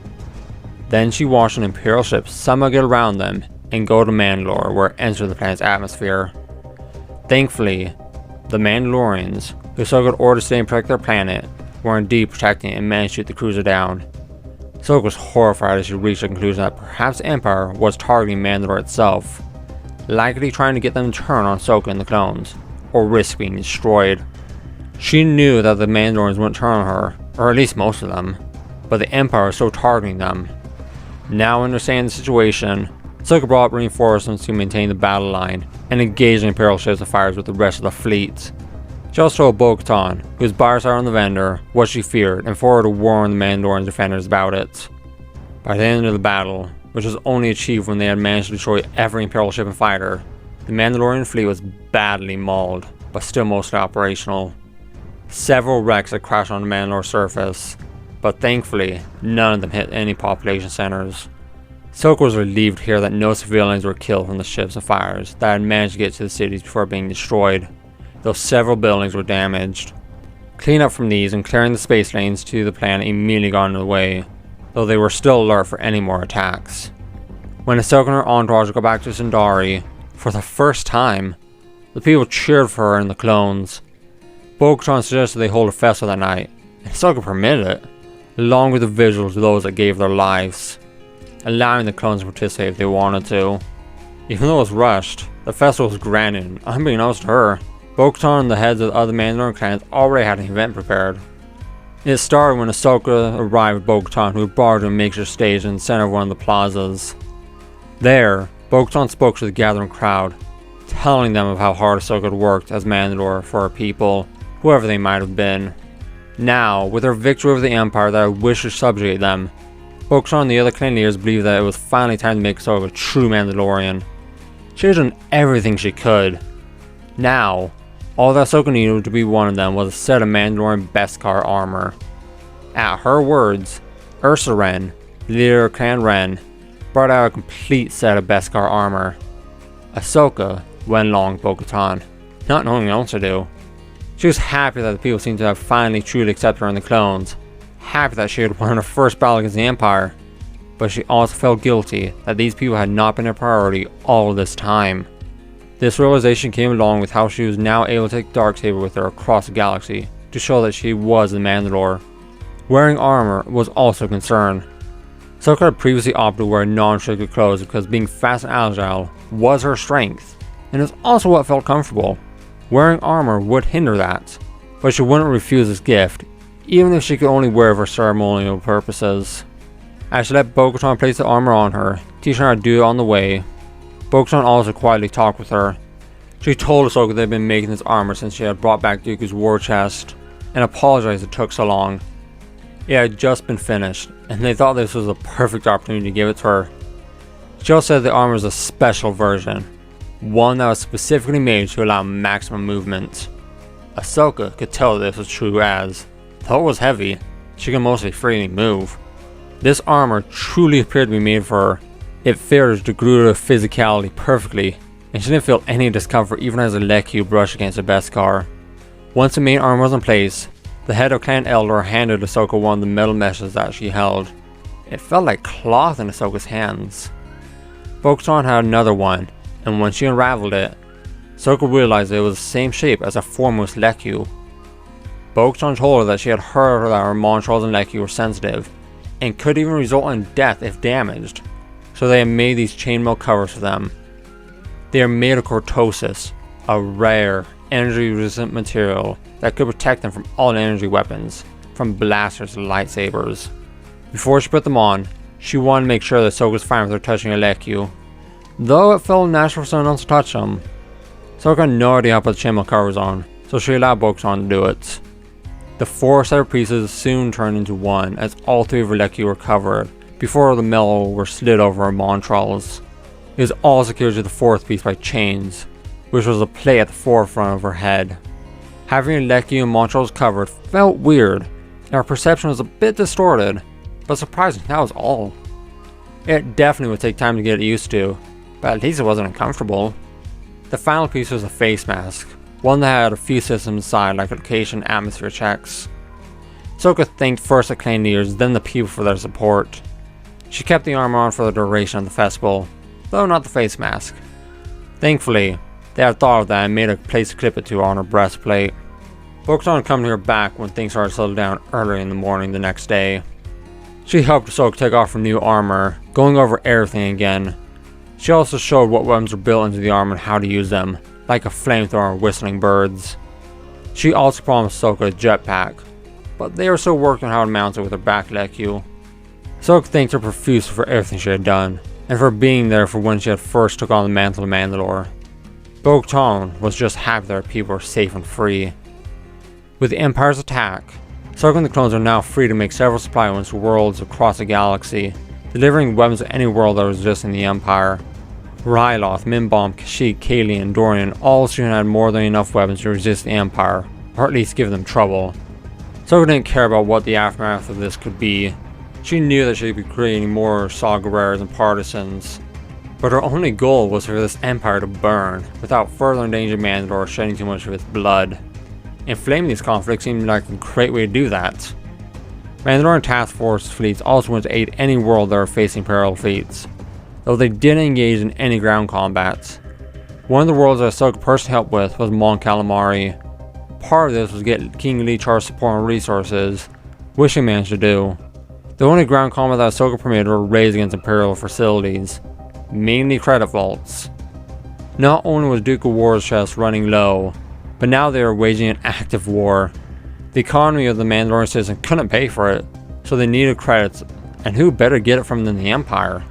Then she watched an Imperial ship somehow get around them and go to Mandalore, where it entered the planet's atmosphere. Thankfully, the Mandalorians, who Ahsoka had ordered to stay and protect their planet, were indeed protecting it and managed to shoot the cruiser down. Ahsoka was horrified as she reached the conclusion that perhaps the Empire was targeting Mandalore itself, likely trying to get them to turn on Ahsoka and the clones, or risk being destroyed. She knew that the Mandalorians wouldn't turn on her, or at least most of them, but the Empire was still targeting them. Now understanding the situation, Ahsoka brought up reinforcements to maintain the battle line and engage the Imperial ships and fires with the rest of the fleet. She also told Bo-Katan, whose Barriss on the vendor, what she feared and forwarded to warn the Mandalorian defenders about it. By the end of the battle, which was only achieved when they had managed to destroy every Imperial ship and fighter, the Mandalorian fleet was badly mauled, but still mostly operational. Several wrecks had crashed on the Mandalore surface, but thankfully, none of them hit any population centers. Ahsoka was relieved to hear that no civilians were killed from the ships and fires that had managed to get to the cities before being destroyed, though several buildings were damaged. Cleanup from these and clearing the space lanes to the planet immediately got underway, though they were still alert for any more attacks. When Ahsoka and her entourage got back to Sundari, for the first time, the people cheered for her and the clones. Bo-Katan suggested they hold a festival that night, and Ahsoka permitted it, along with the visuals of those that gave their lives, allowing the clones to participate if they wanted to. Even though it was rushed, the festival was grand and, unbeknownst to her, Bo-Katan and the heads of the other Mandalorian clans already had an event prepared. It started when Ahsoka arrived with Bo-Katan, who brought her to a makeshift stage in the center of one of the plazas. There, Bo-Katan spoke to the gathering crowd, telling them of how hard Ahsoka had worked as Mandalore for her people, whoever they might have been. Now, with her victory over the Empire that had wished to subjugate them, Bo-Katan and the other clan leaders believed that it was finally time to make Ahsoka a true Mandalorian. She had done everything she could. Now, all that Ahsoka needed to be one of them was a set of Mandalorian Beskar armor. At her words, Ursa Wren, the leader of Clan Wren, brought out a complete set of Beskar armor. Ahsoka went along with Bo-Katan, not knowing what else to do. She was happy that the people seemed to have finally truly accepted her and the clones, happy that she had won her first battle against the Empire, but she also felt guilty that these people had not been a priority all this time. This realization came along with how she was now able to take darksaber with her across the galaxy to show that she was the Mandalore. Wearing armor was also a concern. Ahsoka had previously opted to wear non-restricted clothes because being fast and agile was her strength, and it was also what felt comfortable. Wearing armor would hinder that, but she wouldn't refuse this gift, even if she could only wear it for ceremonial purposes. As she let Bo-Katan place the armor on her, teaching her how to do it on the way, Bo-Katan also quietly talked with her. She told Ahsoka they had been making this armor since she had brought back Dooku's war chest, and apologized it took so long. It had just been finished, and they thought this was a perfect opportunity to give it to her. She also said the armor was a special version, one that was specifically made to allow maximum movement. Ahsoka could tell this was true as, though it was heavy, she could mostly freely move. This armor truly appeared to be made for her. It fit her degree of physicality perfectly, and she didn't feel any discomfort even as a Leku brushed against her Beskar. Once the main armor was in place, the head of Clan Elder handed Ahsoka one of the metal meshes that she held. It felt like cloth in Ahsoka's hands. Bo-Katan had another one, and when she unraveled it, Ahsoka realized it was the same shape as a foremost Leku. Bo-Katan told her that she had heard that her Montrals and Leku were sensitive, and could even result in death if damaged, so they had made these chainmail covers for them. They are made of cortosis, a rare, energy-resistant material that could protect them from all energy weapons, from blasters to lightsabers. Before she put them on, she wanted to make sure that Ahsoka was fine with her touching a Leku, though it felt natural for someone else to touch them. Ahsoka had no idea how to put the chainmail covers on, so she allowed Bo-Katan to do it. The 4 separate pieces soon turned into one, as all 3 of her Leku were covered, before the metal were slid over her Montrals. It was all secured to the 4th piece by chains, which was a plate at the forefront of her head. Having her Leku and Montrals covered felt weird, and her perception was a bit distorted, but surprisingly that was all. It definitely would take time to get used to, but at least it wasn't uncomfortable. The final piece was a face mask, one that had a few systems inside like location and atmosphere checks. Ahsoka thanked first the clan leaders, then the people for their support. She kept the armor on for the duration of the festival, though not the face mask. Thankfully, they had thought of that and made a place to clip it to on her breastplate. Bo-Katan had come to her back when things started to settle down early in the morning the next day. She helped Ahsoka take off her new armor, going over everything again. She also showed what weapons were built into the armor and how to use them, like a flamethrower and whistling birds. She also promised Ahsoka a jetpack, but they were still working on how to mount it with her back Leku. Ahsoka thanked her profusely for everything she had done, and for being there for when she had first took on the mantle of Mandalore. Bo-Katan was just happy that her people were safe and free. With the Empire's attack, Ahsoka and the clones are now free to make several supply runs to worlds across the galaxy, delivering weapons to any world that was resisting the Empire. Ryloth, Minbomb, Kashyyyk, Kaylee, and Dorian all soon had more than enough weapons to resist the Empire, or at least give them trouble. Ahsoka didn't care about what the aftermath of this could be. She knew that she'd be creating more Saw Gerreras and partisans, but her only goal was for this Empire to burn, without further endangering Mandalore or shedding too much of its blood. Inflaming these conflicts seemed like a great way to do that. Mandalorian task force fleets also went to aid any world that were facing Imperial fleets, though they didn't engage in any ground combat. One of the worlds that Ahsoka personally helped with was Mon Calamari. Part of this was get King Lee Char's support and resources, which he managed to do. The only ground combat that Ahsoka permitted were raids against Imperial facilities, mainly credit vaults. Not only was Dooku War's chest running low, but now they were waging an active war. The economy of the Mandalorian citizen couldn't pay for it, so they needed credits, and who better get it from than the Empire?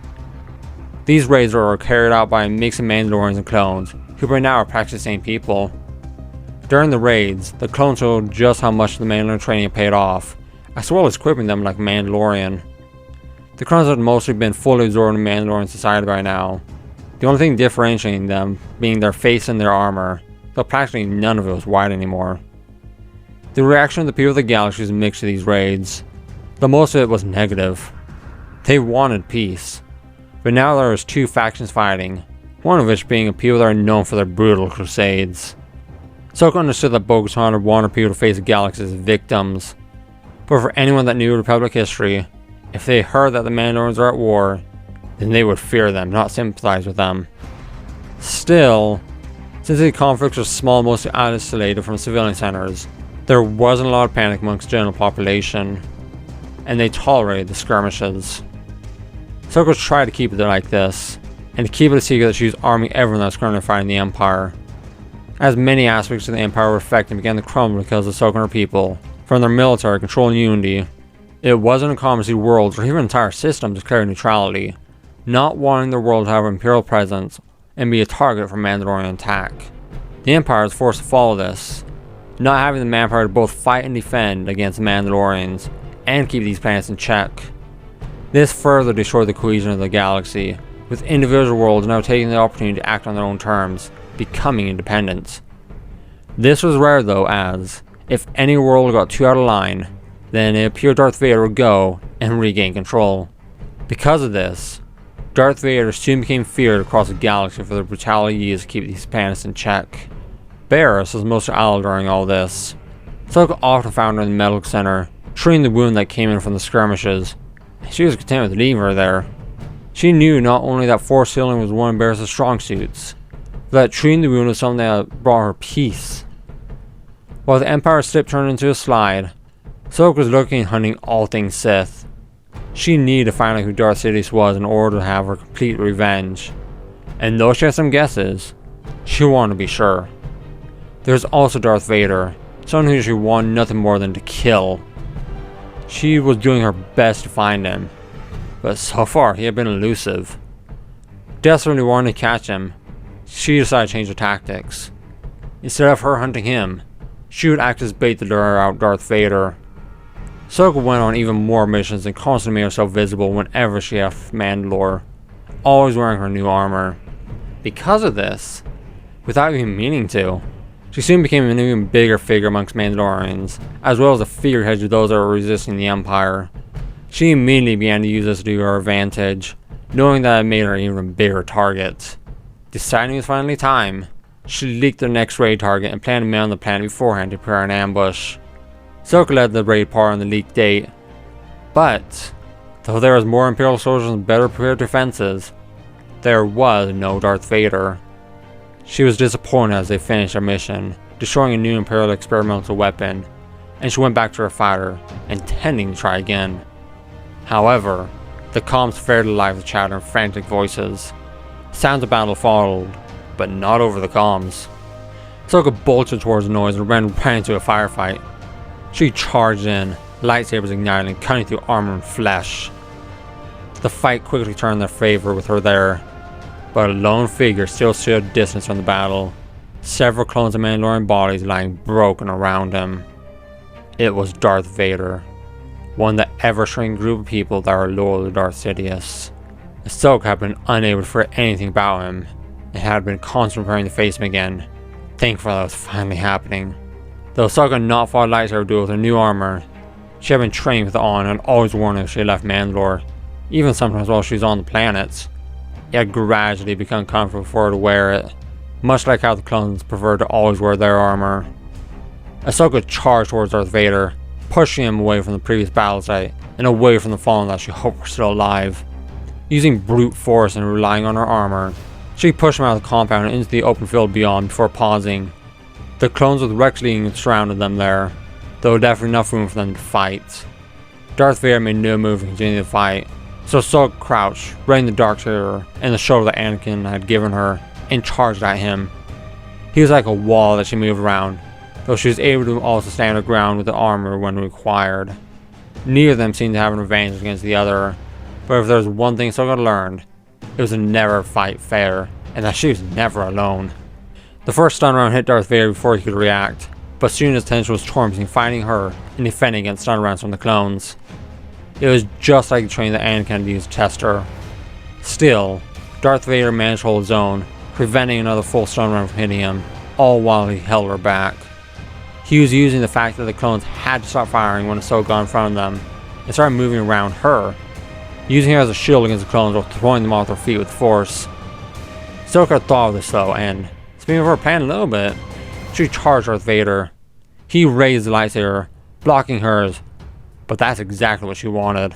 These raids were carried out by a mix of Mandalorians and clones, who by now are practically the same people. During the raids, the clones showed just how much the Mandalorian training paid off, as well as equipping them like Mandalorian. The clones had mostly been fully absorbed in Mandalorian society by now, the only thing differentiating them being their face and their armor, though practically none of it was white anymore. The reaction of the people of the galaxy was mixed to these raids, though most of it was negative. They wanted peace, but now there was 2 factions fighting, one of which being a people that are known for their brutal crusades. Ahsoka understood that Bo-Katan wanted people to face the galaxy as victims, but for anyone that knew Republic history, if they heard that the Mandalorians were at war, then they would fear them, not sympathize with them. Still, since the conflicts were small, mostly isolated from civilian centers, there wasn't a lot of panic amongst the general population, and they tolerated the skirmishes. Ahsoka tried to keep it like this, and to keep it a secret that she was arming everyone that was currently fighting the Empire. As many aspects of the Empire were affected and began to crumble because of Ahsoka and her people, from their military control and unity, it wasn't uncommon to see worlds or even entire systems declare neutrality, not wanting their world to have an Imperial presence and be a target for Mandalorian attack. The Empire was forced to follow this, not having the manpower to both fight and defend against the Mandalorians and keep these planets in check. This further destroyed the cohesion of the galaxy, with individual worlds now taking the opportunity to act on their own terms, becoming independent. This was rare though, as if any world got too out of line, then it appeared Darth Vader would go and regain control. Because of this, Darth Vader soon became feared across the galaxy for the brutality used to keep these planets in check. Barriss was most idle during all this. Ahsoka often found her in the medical center, treating the wound that came in from the skirmishes. She was content with leaving her there. She knew not only that force healing was one of Barriss' strong suits, but that treating the wound was something that brought her peace. While the Empire slip turned into a slide, Ahsoka was looking and hunting all things Sith. She needed to find out who Darth Sidious was in order to have her complete revenge. And though she had some guesses, she wanted to be sure. There's also Darth Vader, someone who she wanted nothing more than to kill. She was doing her best to find him, but so far he had been elusive. Desperately wanting to catch him, she decided to change her tactics. Instead of her hunting him, she would act as bait to lure out Darth Vader. Ahsoka went on even more missions and constantly made herself visible whenever she left Mandalore, always wearing her new armor. Because of this, without even meaning to, she soon became an even bigger figure amongst Mandalorians, as well as a figurehead to those that were resisting the Empire. She immediately began to use this to her advantage, knowing that it made her an even bigger target. Deciding it was finally time, she leaked their next raid target and planned to man on the planet beforehand to prepare an ambush. Ahsoka led the raid party on the leaked date, but though there was more Imperial soldiers and better prepared defenses, there was no Darth Vader. She was disappointed as they finished their mission, destroying a new Imperial experimental weapon, and she went back to her fighter, intending to try again. However, the comms failed to live with chatter and frantic voices. Sounds of battle followed, but not over the comms. Ahsoka bolted towards the noise and ran into a firefight. She charged in, lightsabers igniting and cutting through armor and flesh. The fight quickly turned in their favor with her there, but a lone figure still stood a distance from the battle, several clones of Mandalorian bodies lying broken around him. It was Darth Vader, one of the ever-shrinking group of people that were loyal to Darth Sidious. Ahsoka had been unable to forget anything about him, and had been constantly preparing to face him again, thankful that was finally happening. Though Ahsoka had not fought a lightsaber duel with her new armor, she had been trained with it on and always worn it if she had left Mandalore, even sometimes while she was on the planets. It had gradually become comfortable for her to wear it, much like how the clones preferred to always wear their armor. Ahsoka charged towards Darth Vader, pushing him away from the previous battle site and away from the fallen that she hoped were still alive. Using brute force and relying on her armor, she pushed him out of the compound and into the open field beyond before pausing. The clones with Rex leading surrounded them there, though definitely enough room for them to fight. Darth Vader made no move to continue the fight, so Ahsoka crouched, readying the darksaber and the shoulder that Anakin had given her, and charged at him. He was like a wall that she moved around, though she was able to also stand her ground with the armor when required. Neither of them seemed to have an advantage against the other, but if there was one thing Ahsoka learned, it was to never fight fair, and that she was never alone. The first stun round hit Darth Vader before he could react, but soon his attention was torn between fighting her and defending against stun rounds from the clones. It was just like the training that Anakin had used to test her. Still, Darth Vader managed to hold his own, preventing another full stun round from hitting him, all while he held her back. He was using the fact that the clones had to stop firing when Ahsoka got in front of them, and started moving around her, using her as a shield against the clones while throwing them off their feet with force. Ahsoka thought of this though, and speaking of her plan a little bit, she charged Darth Vader. He raised the lightsaber, blocking hers, but that's exactly what she wanted.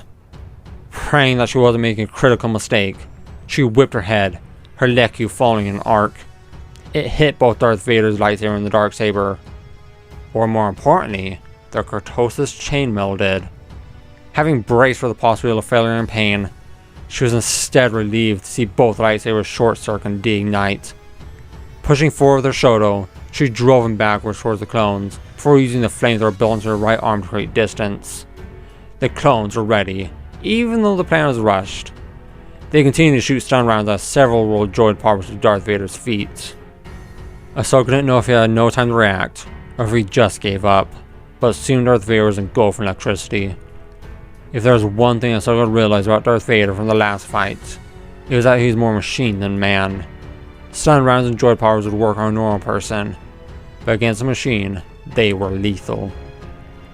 Praying that she wasn't making a critical mistake, she whipped her head, her leku falling in an arc. It hit both Darth Vader's lightsaber and the darksaber, or more importantly, the Cortosis chainmail did. Having braced for the possibility of failure and pain, she was instead relieved to see both lightsabers short circuit and de-ignite. Pushing forward with her Shoto, she drove him backwards towards the clones, before using the flamethrower built into her right arm to create distance. The clones were ready, even though the plan was rushed. They continued to shoot stun rounds as several rolled droid poppers to Darth Vader's feet. Ahsoka didn't know if he had no time to react, or if he just gave up, but soon Darth Vader was engulfed in electricity. If there was one thing Ahsoka realized about Darth Vader from the last fight, It was that he was more machine than man. Stun rounds and droid powers would work on a normal person, but against a machine, they were lethal.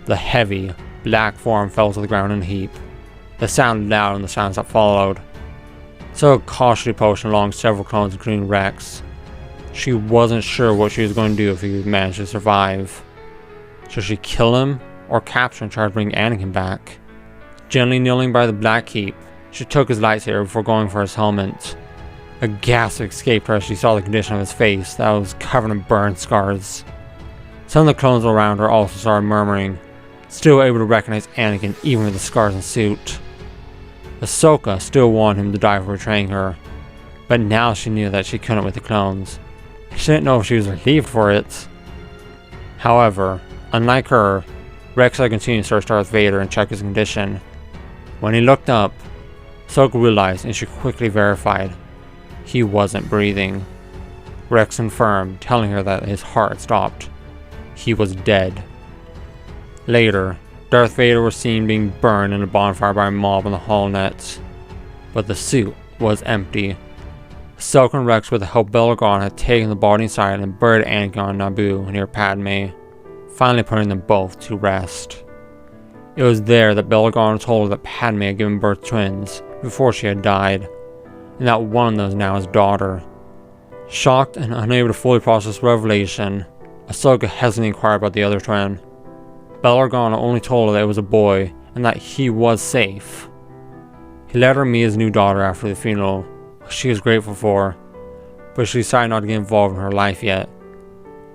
The heavy, black form fell to the ground in a heap. The sound loud and the sounds that followed. So cautiously approaching along several clones including Rex. She wasn't sure what she was going to do if he managed to survive. Should she kill him or capture and try to bring Anakin back? Gently kneeling by the black heap, she took his lightsaber before going for his helmet. A gasp escaped her as she saw the condition of his face that was covered in burn scars. Some of the clones around her also started murmuring, still able to recognize Anakin even with the scars and suit. Ahsoka still wanted him to die for betraying her, but now she knew that she couldn't with the clones. She didn't know if she was relieved for it. However, unlike her, Rex had continued to search Darth Vader and check his condition. When he looked up, Ahsoka realized and she quickly verified he wasn't breathing. Rex confirmed, telling her that his heart had stopped. He was dead. Later, Darth Vader was seen being burned in a bonfire by a mob on the hall nets, but the suit was empty. Ahsoka and Rex, with the help of Bellegarde, had taken the body inside and buried Anakin on Naboo near Padme, finally putting them both to rest. It was there that Bellegarde told her that Padme had given birth to twins before she had died, and that one of them is now his daughter. Shocked and unable to fully process the revelation, Ahsoka hesitantly inquired about the other twin. Bellegarde only told her that it was a boy and that he was safe. He let her meet his new daughter after the funeral, which she was grateful for, but she decided not to get involved in her life yet.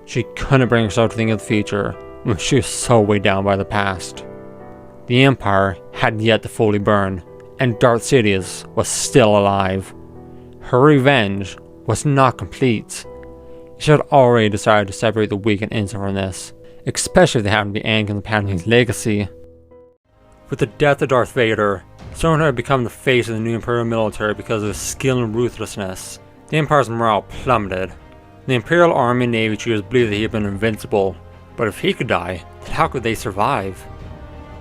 She couldn't bring herself to think of the future when she was so weighed down by the past. The Empire had yet to fully burn, and Darth Sidious was still alive. Her revenge was not complete. She had already decided to separate the weak and innocent from this, especially if they happened to be Anakin and Padme's legacy. With the death of Darth Vader, someone had become the face of the new Imperial military because of his skill and ruthlessness. The Empire's morale plummeted. The Imperial Army and Navy chiefs believed that he had been invincible, but if he could die, then how could they survive?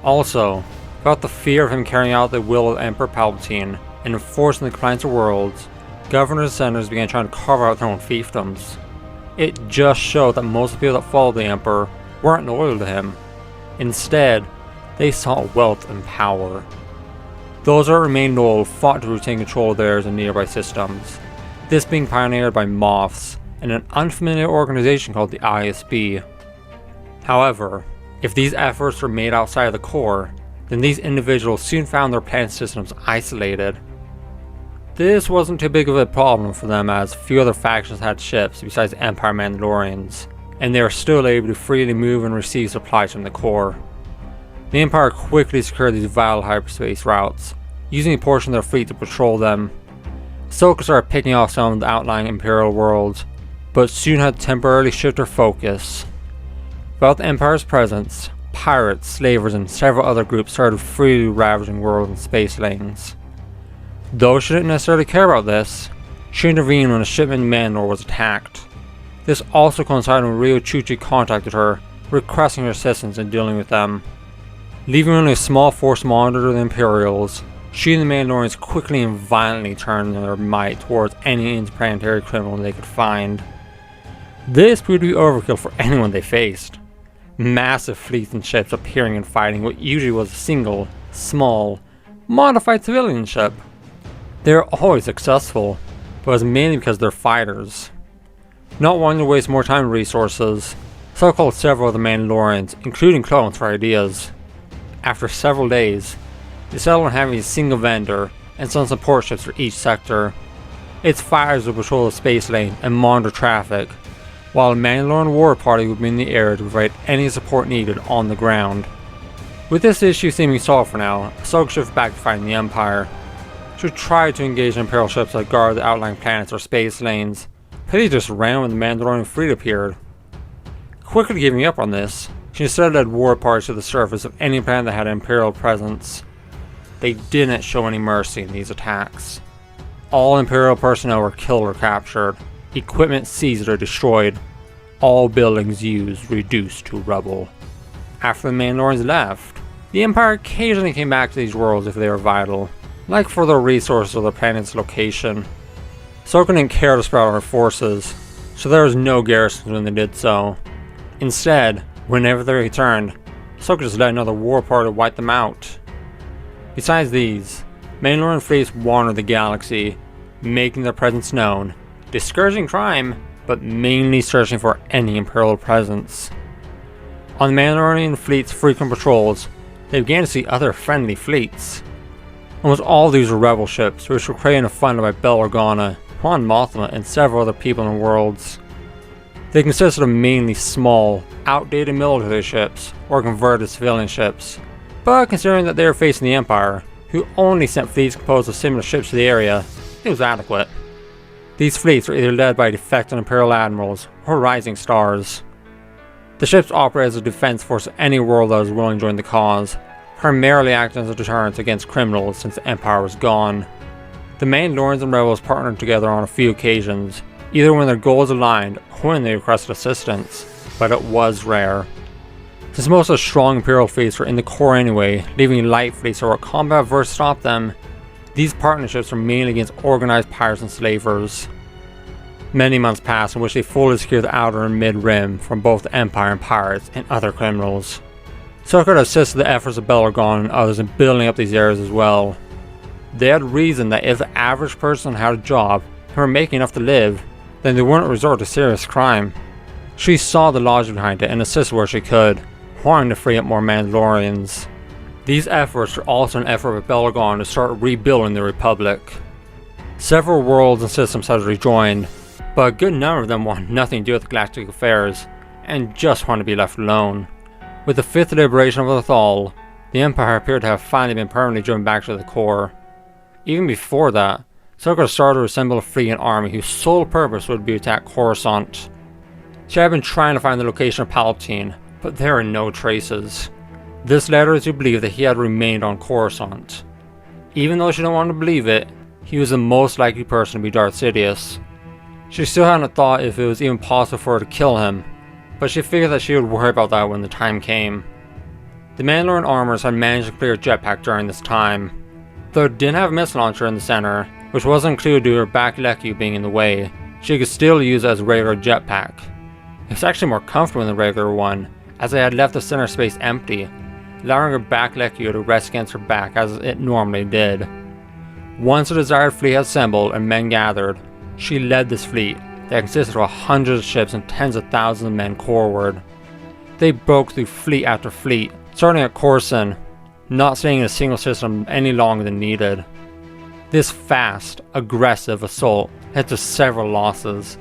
Also, without the fear of him carrying out the will of Emperor Palpatine and enforcing the compliance of worlds, governors and senators began trying to carve out their own fiefdoms. It just showed that most of the people that followed the Emperor weren't loyal to him. Instead, they sought wealth and power. Those that remained loyal fought to retain control of theirs and nearby systems, this being pioneered by Moths and an unfamiliar organization called the ISB. However, if these efforts were made outside of the core, then these individuals soon found their planet systems isolated. This wasn't too big of a problem for them, as few other factions had ships besides Empire Mandalorians, and they were still able to freely move and receive supplies from the core. The Empire quickly secured these vital hyperspace routes, using a portion of their fleet to patrol them. Ahsoka started picking off some of the outlying Imperial worlds, but soon had to temporarily shift her focus. Without the Empire's presence, pirates, slavers, and several other groups started freely ravaging worlds and space lanes. Though she didn't necessarily care about this, she intervened when a shipment in Mandalore was attacked. This also coincided when Rio Chuchi contacted her, requesting her assistance in dealing with them. Leaving only a small force to monitor the Imperials, she and the Mandalorians quickly and violently turned their might towards any interplanetary criminal they could find. This proved to be overkill for anyone they faced. Massive fleets and ships appearing and fighting what usually was a single, small, modified civilian ship. They were always successful, but it was mainly because they're fighters. Not wanting to waste more time and resources, so called several of the Mandalorians, including clones, for ideas. After several days, they settled on having a single vendor and some support ships for each sector. Its fighters would patrol the space lane and monitor traffic, while a Mandalorian war party would be in the air to provide any support needed on the ground. With this issue seeming solved for now, Ahsoka shifted back to fighting the Empire. She tried to engage Imperial ships that guard the outlying planets or space lanes, but they just ran when the Mandalorian fleet appeared. Quickly giving up on this, she instead led war parties to the surface of any planet that had an Imperial presence. They didn't show any mercy in these attacks. All Imperial personnel were killed or captured, equipment seized or destroyed, all buildings used reduced to rubble. After the Mandalorians left, the Empire occasionally came back to these worlds if they were vital, like for the resources of the planet's location. Ahsoka didn't care to spread out her forces, so there was no garrisons when they did so. Instead, whenever they returned, Ahsoka just led another war party to wipe them out. Besides these, Mandalorian fleets wandered the galaxy, making their presence known, discouraging crime, but mainly searching for any Imperial presence. On the Mandalorian fleet's frequent patrols, they began to see other friendly fleets. Almost all of these were rebel ships, which were created and funded by Bail Organa, Mon Mothma, and several other people in the worlds. They consisted of mainly small, outdated military ships, or converted civilian ships, but considering that they were facing the Empire, who only sent fleets composed of similar ships to the area, it was adequate. These fleets were either led by defected Imperial admirals or rising stars. The ships operated as a defense force of any world that was willing to join the cause, primarily acting as a deterrent against criminals since the Empire was gone. The Mandalorians and rebels partnered together on a few occasions, either when their goals aligned or when they requested assistance, but it was rare. Since most of the strong Imperial fleets were in the core anyway, leaving light fleets that were combat averse to stop them, these partnerships were mainly against organized pirates and slavers. Many months passed in which they fully secured the outer and mid-rim from both the Empire and pirates and other criminals. Ahsoka assisted the efforts of Bail Organa and others in building up these areas as well. They had reasoned that if the average person had a job and were making enough to live, then they wouldn't resort to serious crime. She saw the logic behind it and assisted where she could, wanting to free up more Mandalorians. These efforts were also an effort by Bail Organa to start rebuilding the Republic. Several worlds and systems had rejoined, but a good number of them wanted nothing to do with galactic affairs, and just wanted to be left alone. With the fifth liberation of Lothal, the Empire appeared to have finally been permanently driven back to the core. Even before that, Ahsoka started to assemble a fleet and army whose sole purpose would be to attack Coruscant. She had been trying to find the location of Palpatine, but there are no traces. This led her to believe that he had remained on Coruscant. Even though she didn't want to believe it, he was the most likely person to be Darth Sidious. She still hadn't thought if it was even possible for her to kill him, but she figured that she would worry about that when the time came. The Mandalorian armors had managed to clear a jetpack during this time. Though it didn't have a missile launcher in the center, which wasn't included due to her back lecu being in the way, she could still use it as a regular jetpack. It's actually more comfortable than the regular one, as it had left the center space empty, allowing her back lecu to rest against her back as it normally did. Once the desired fleet had assembled and men gathered, she led this fleet that consisted of hundreds of ships and tens of thousands of men coreward. They broke through fleet after fleet, starting at Coruscant, not staying in a single system any longer than needed. This fast, aggressive assault led to several losses,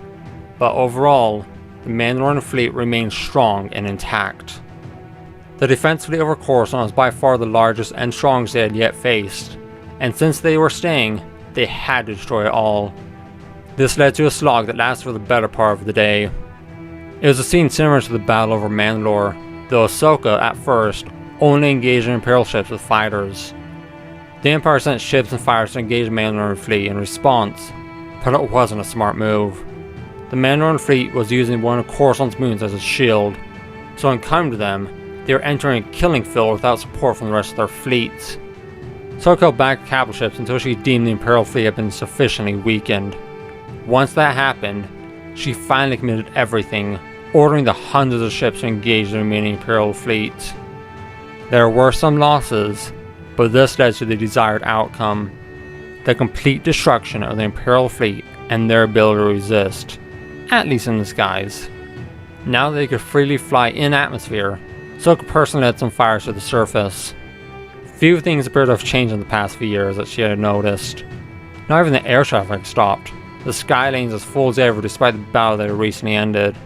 but overall, the Mandalorian fleet remained strong and intact. The defense fleet over Coruscant was by far the largest and strongest they had yet faced, and since they were staying, they had to destroy it all. This led to a slog that lasted for the better part of the day. It was a scene similar to the battle over Mandalore, though Ahsoka, at first, only engaged in Imperial ships with fighters. The Empire sent ships and fighters to engage the Mandalorian fleet in response, but it wasn't a smart move. The Mandalorian fleet was using one of Coruscant's moons as a shield, so in coming to them, they were entering a killing field without support from the rest of their fleets. Ahsoka held back capital ships until she deemed the Imperial fleet had been sufficiently weakened. Once that happened, she finally committed everything, ordering the hundreds of ships to engage the remaining Imperial fleet. There were some losses, but this led to the desired outcome: the complete destruction of the Imperial fleet and their ability to resist, at least in the skies. Now that they could freely fly in atmosphere, Ahsoka personally led some fires to the surface. Few things appear to have changed in the past few years that she had noticed. Not even the air traffic stopped. The sky lanes as full as ever despite the battle that had recently ended.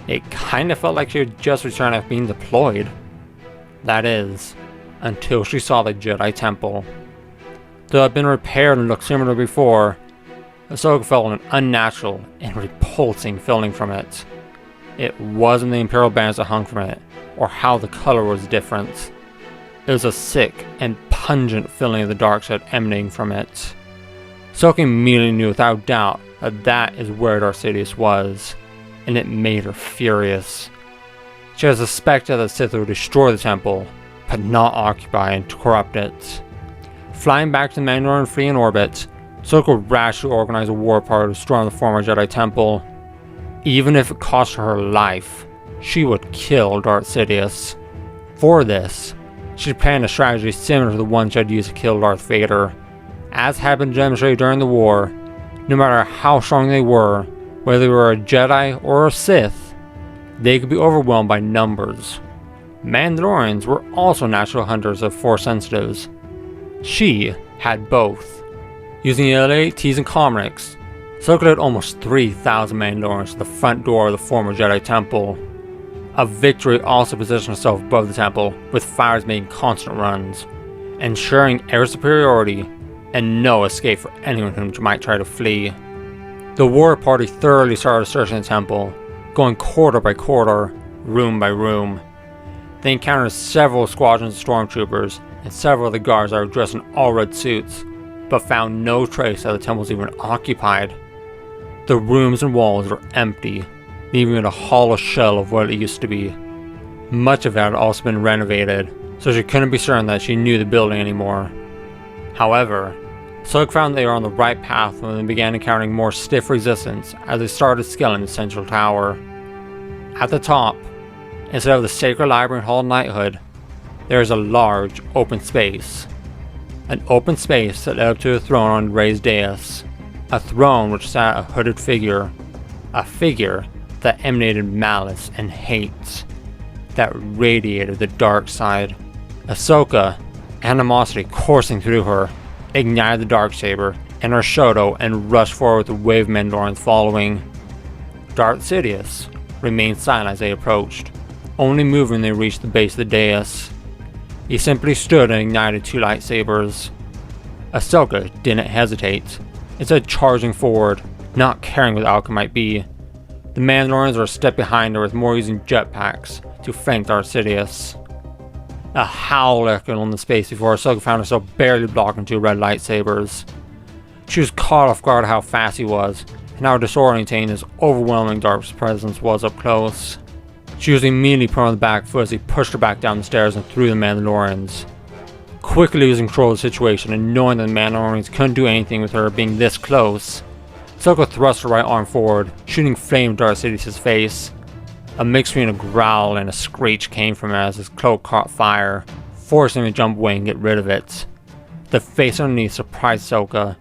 It kinda felt like she had just returned after being deployed. That is, until she saw the Jedi Temple. Though it had been repaired and looked similar to before, Ahsoka felt an unnatural and repulsing feeling from it. It wasn't the Imperial banners that hung from it, or how the color was different. It was a sick and pungent feeling of the dark side emanating from it. Ahsoka immediately knew without doubt that that is where Darth Sidious was, and it made her furious. She had suspected that Sith would destroy the temple, but not occupy and corrupt it. Flying back to the Mandalorian fleet in orbit, Ahsoka rashly organized a war party to storm the former Jedi Temple. Even if it cost her life, she would kill Darth Sidious. For this, she planned a strategy similar to the one she had used to kill Darth Vader. As had been demonstrated during the war, no matter how strong they were, whether they were a Jedi or a Sith, they could be overwhelmed by numbers. Mandalorians were also natural hunters of Force sensitives. She had both. Using the elite T's and Comrades, Ahsoka led almost 3,000 Mandalorians to the front door of the former Jedi Temple. A victory also positioned herself above the temple, with fires making constant runs, ensuring air superiority and no escape for anyone who might try to flee. The war party thoroughly started searching the temple, going quarter by quarter, room by room. They encountered several squadrons of stormtroopers and several of the guards that were dressed in all red suits, but found no trace that the temple was even occupied. The rooms and walls were empty, leaving it a hollow shell of what it used to be. Much of it had also been renovated, so she couldn't be certain that she knew the building anymore. However, Ahsoka found they were on the right path when they began encountering more stiff resistance as they started scaling the central tower. At the top, instead of the sacred library and hall of knighthood, there is a large open space. An open space that led up to a throne on a raised dais. A throne which sat a hooded figure. A figure that emanated malice and hate. That radiated the dark side. Ahsoka, animosity coursing through her, ignited the darksaber and her Shoto and rushed forward with a wave of Mandalorians following. Darth Sidious remained silent as they approached, only moving when they reached the base of the dais. He simply stood and ignited 2 lightsabers. Ahsoka didn't hesitate, instead charging forward, not caring what the outcome might be. The Mandalorians were a step behind her, with more using jetpacks to flank Darth Sidious. A howl echoed on the space before Ahsoka found herself barely blocking 2 red lightsabers. She was caught off guard how fast he was, and how disorientating his overwhelming dark presence was up close. She was immediately put on the back foot as he pushed her back down the stairs and through the Mandalorians. Quickly losing control of the situation and knowing that the Mandalorians couldn't do anything with her being this close, Ahsoka thrust her right arm forward, shooting flame at Darth Sidious's face. A mix between a growl and a screech came from him as his cloak caught fire, forcing him to jump away and get rid of it. The face underneath surprised Ahsoka,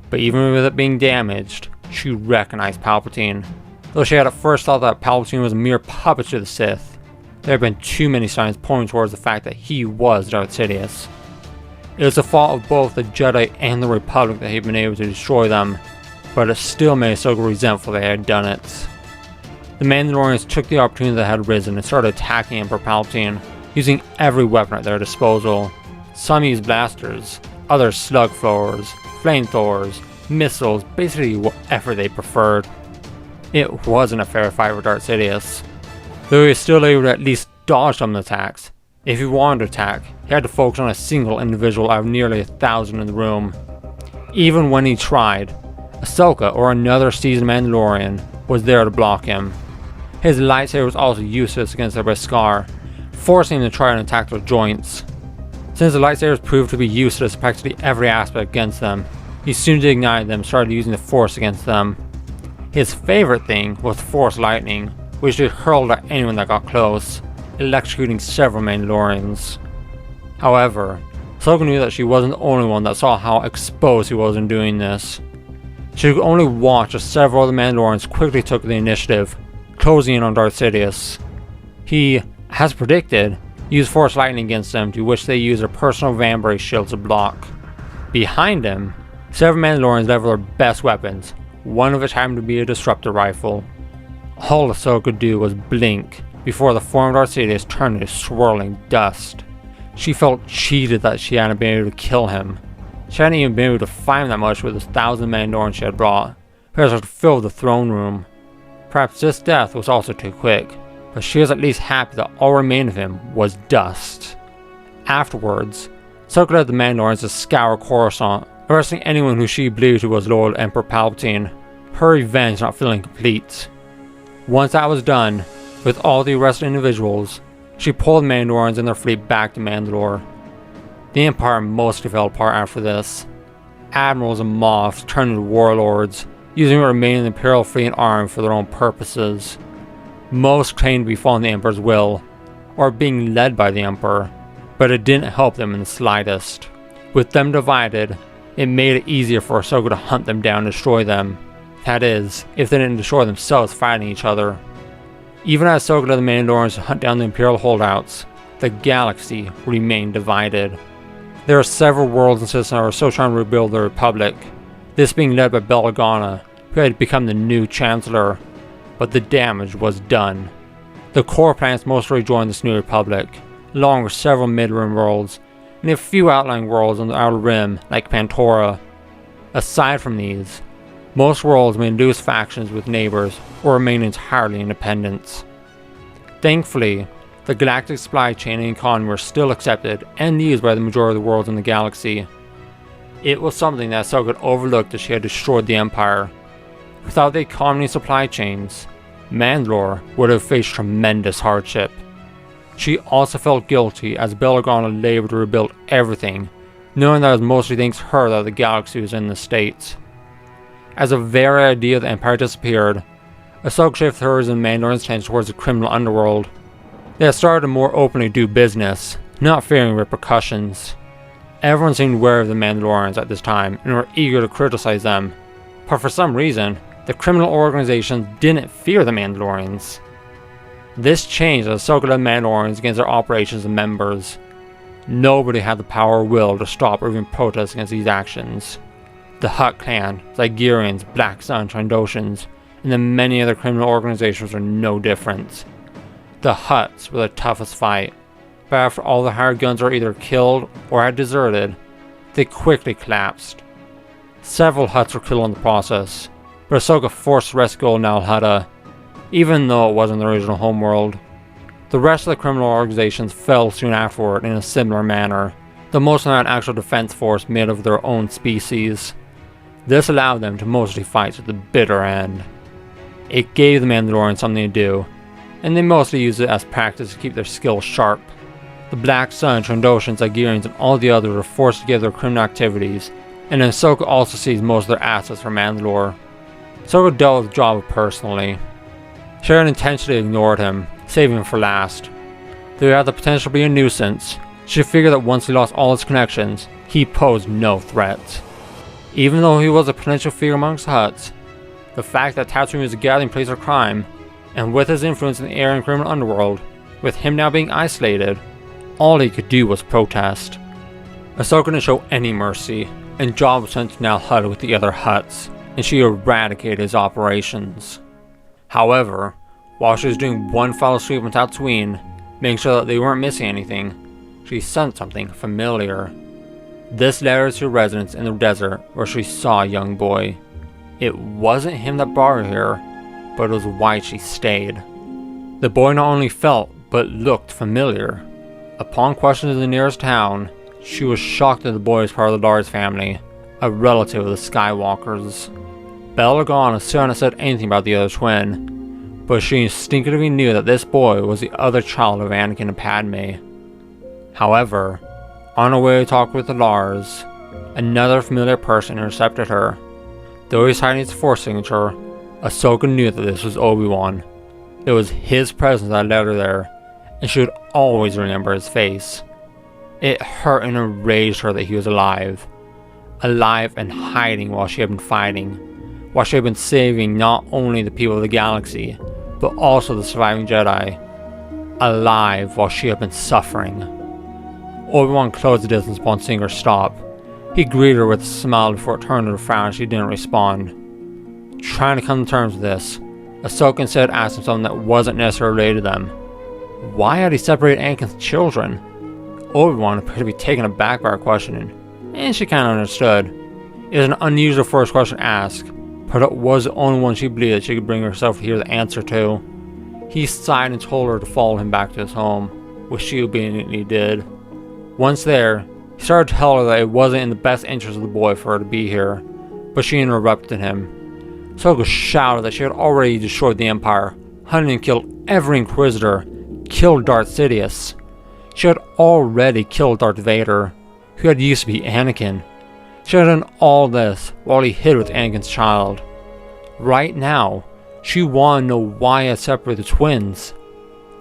but even with it being damaged, she recognized Palpatine. Though she had at first thought that Palpatine was a mere puppet to the Sith, there had been too many signs pointing towards the fact that he was Darth Sidious. It was the fault of both the Jedi and the Republic that he had been able to destroy them, but it still made Ahsoka resentful they had done it. The Mandalorians took the opportunity that had arisen and started attacking Emperor Palpatine, using every weapon at their disposal. Some used blasters, others slug throwers, flamethrowers, missiles, basically whatever they preferred. It wasn't a fair fight for Darth Sidious. Though he was still able to at least dodge some of the attacks, if he wanted to attack, he had to focus on a single individual out of nearly 1,000 in the room. Even when he tried, Ahsoka or another seasoned Mandalorian was there to block him. His lightsaber was also useless against their Beskar, forcing him to try and attack their joints. Since the lightsabers proved to be useless in practically every aspect against them, he soon ignited them and started using the Force against them. His favorite thing was Force Lightning, which he hurled at anyone that got close, electrocuting several Mandalorians. However, Ahsoka knew that she wasn't the only one that saw how exposed he was in doing this. She could only watch as several of the Mandalorians quickly took the initiative, closing in on Darth Sidious. He, as predicted, used Force Lightning against them, to which they used their personal Vambrace shields to block. Behind him, several Mandalorians leveled their best weapons, one of which happened to be a disruptor rifle. All Ahsoka could do was blink before the form of Darth Sidious turned into swirling dust. She felt cheated that she hadn't been able to kill him. She hadn't even been able to fight him that much with the 1,000 Mandalorians she had brought, whereas it filled the throne room. Perhaps this death was also too quick, but she was at least happy that all remained of him was dust. Afterwards, Ahsoka led the Mandalorians to scour Coruscant, arresting anyone who she believed was loyal to Emperor Palpatine, her revenge not feeling complete. Once that was done, with all the arrested individuals, she pulled the Mandalorians and their fleet back to Mandalore. The Empire mostly fell apart after this. Admirals and Moffs turned into warlords, using what remained of the Imperial fleet and army for their own purposes. Most claimed to be following the Emperor's will, or being led by the Emperor, but it didn't help them in the slightest. With them divided, it made it easier for Ahsoka to hunt them down and destroy them. That is, if they didn't destroy themselves fighting each other. Even as Ahsoka led the Mandalorians to hunt down the Imperial holdouts, the galaxy remained divided. There are several worlds and systems that are still trying to rebuild the Republic, this being led by Bail Organa, who had become the new Chancellor, but the damage was done. The core planets mostly joined this new Republic, along with several mid-rim worlds, and a few outlying worlds on the Outer Rim, like Pantora. Aside from these, most worlds may induce factions with neighbors or remain entirely independent. Thankfully, the galactic supply chain and economy were still accepted and used by the majority of the worlds in the galaxy. It was something that Ahsoka had overlooked as she had destroyed the Empire. Without the economy and supply chains, Mandalore would have faced tremendous hardship. She also felt guilty as Bail Organa labored to rebuild everything, knowing that it was mostly thanks to her that the galaxy was in the state. As the very idea of the Empire disappeared, Ahsoka shifted hers and Mandalorian's attention towards the criminal underworld. They had started to more openly do business, not fearing repercussions. Everyone seemed wary of the Mandalorians at this time and were eager to criticize them, but for some reason, the criminal organizations didn't fear the Mandalorians. This changed as Ahsoka led Mandalorians against their operations and members. Nobody had the power or will to stop or even protest against these actions. The Hutt clan, Zygerians, Black Sun, Trandoshans, and the many other criminal organizations were no different. The Hutts were the toughest fight, but after all the hired guns were either killed or had deserted, they quickly collapsed. Several Hutts were killed in the process, but Ahsoka forced to rescue Nal Hutta, even though it wasn't the original homeworld. The rest of the criminal organizations fell soon afterward in a similar manner, though most of them had an actual defense force made of their own species. This allowed them to mostly fight to the bitter end. It gave the Mandalorians something to do, and they mostly used it as practice to keep their skills sharp. The Black Sun, Trandoshans, Zygerians, and all the others were forced to give their criminal activities, and Ahsoka also seized most of their assets from Mandalore. Ahsoka dealt with Jabba personally. She had intentionally ignored him, saving him for last. Though he had the potential to be a nuisance, she figured that once he lost all his connections, he posed no threat. Even though he was a potential figure amongst the Hutts, the fact that Tatooine was a gathering place of crime, and with his influence in the air and criminal underworld, with him now being isolated, all he could do was protest. Ahsoka didn't show any mercy, and Jabba was sent to Nal Hutta with the other Hutts, and she eradicated his operations. However, while she was doing one final sweep on Tatooine, making sure that they weren't missing anything, she sensed something familiar. This led her to a residence in the desert where she saw a young boy. It wasn't him that brought her here, but it was why she stayed. The boy not only felt, but looked familiar. Upon questioning the nearest town, she was shocked that the boy was part of the Lars family, a relative of the Skywalkers. Bail Organa still hadn't said anything about the other twin, but she instinctively knew that this boy was the other child of Anakin and Padme. However, on her way to talk with the Lars, another familiar person intercepted her. Though he was hiding his Force signature, Ahsoka knew that this was Obi-Wan. It was his presence that led her there, and she would always remember his face. It hurt and enraged her that he was alive. Alive and hiding while she had been fighting, while she had been saving not only the people of the galaxy, but also the surviving Jedi. Alive while she had been suffering. Obi-Wan closed the distance upon seeing her stop. He greeted her with a smile before it turned to a frown as she didn't respond. Trying to come to terms with this, Ahsoka instead asked him something that wasn't necessarily related to them. Why had he separated Anakin's children? Obi-Wan appeared to be taken aback by her question, and she kinda understood. It was an unusual first question to ask, but it was the only one she believed that she could bring herself to hear the answer to. He sighed and told her to follow him back to his home, which she obediently did. Once there, he started to tell her that it wasn't in the best interest of the boy for her to be here, but she interrupted him. Ahsoka shouted that she had already destroyed the Empire, hunted and killed every Inquisitor, killed Darth Sidious. She had already killed Darth Vader. who had used to be Anakin. She had done all this while he hid with Anakin's child. Right now, she wanted to know why he had separated the twins.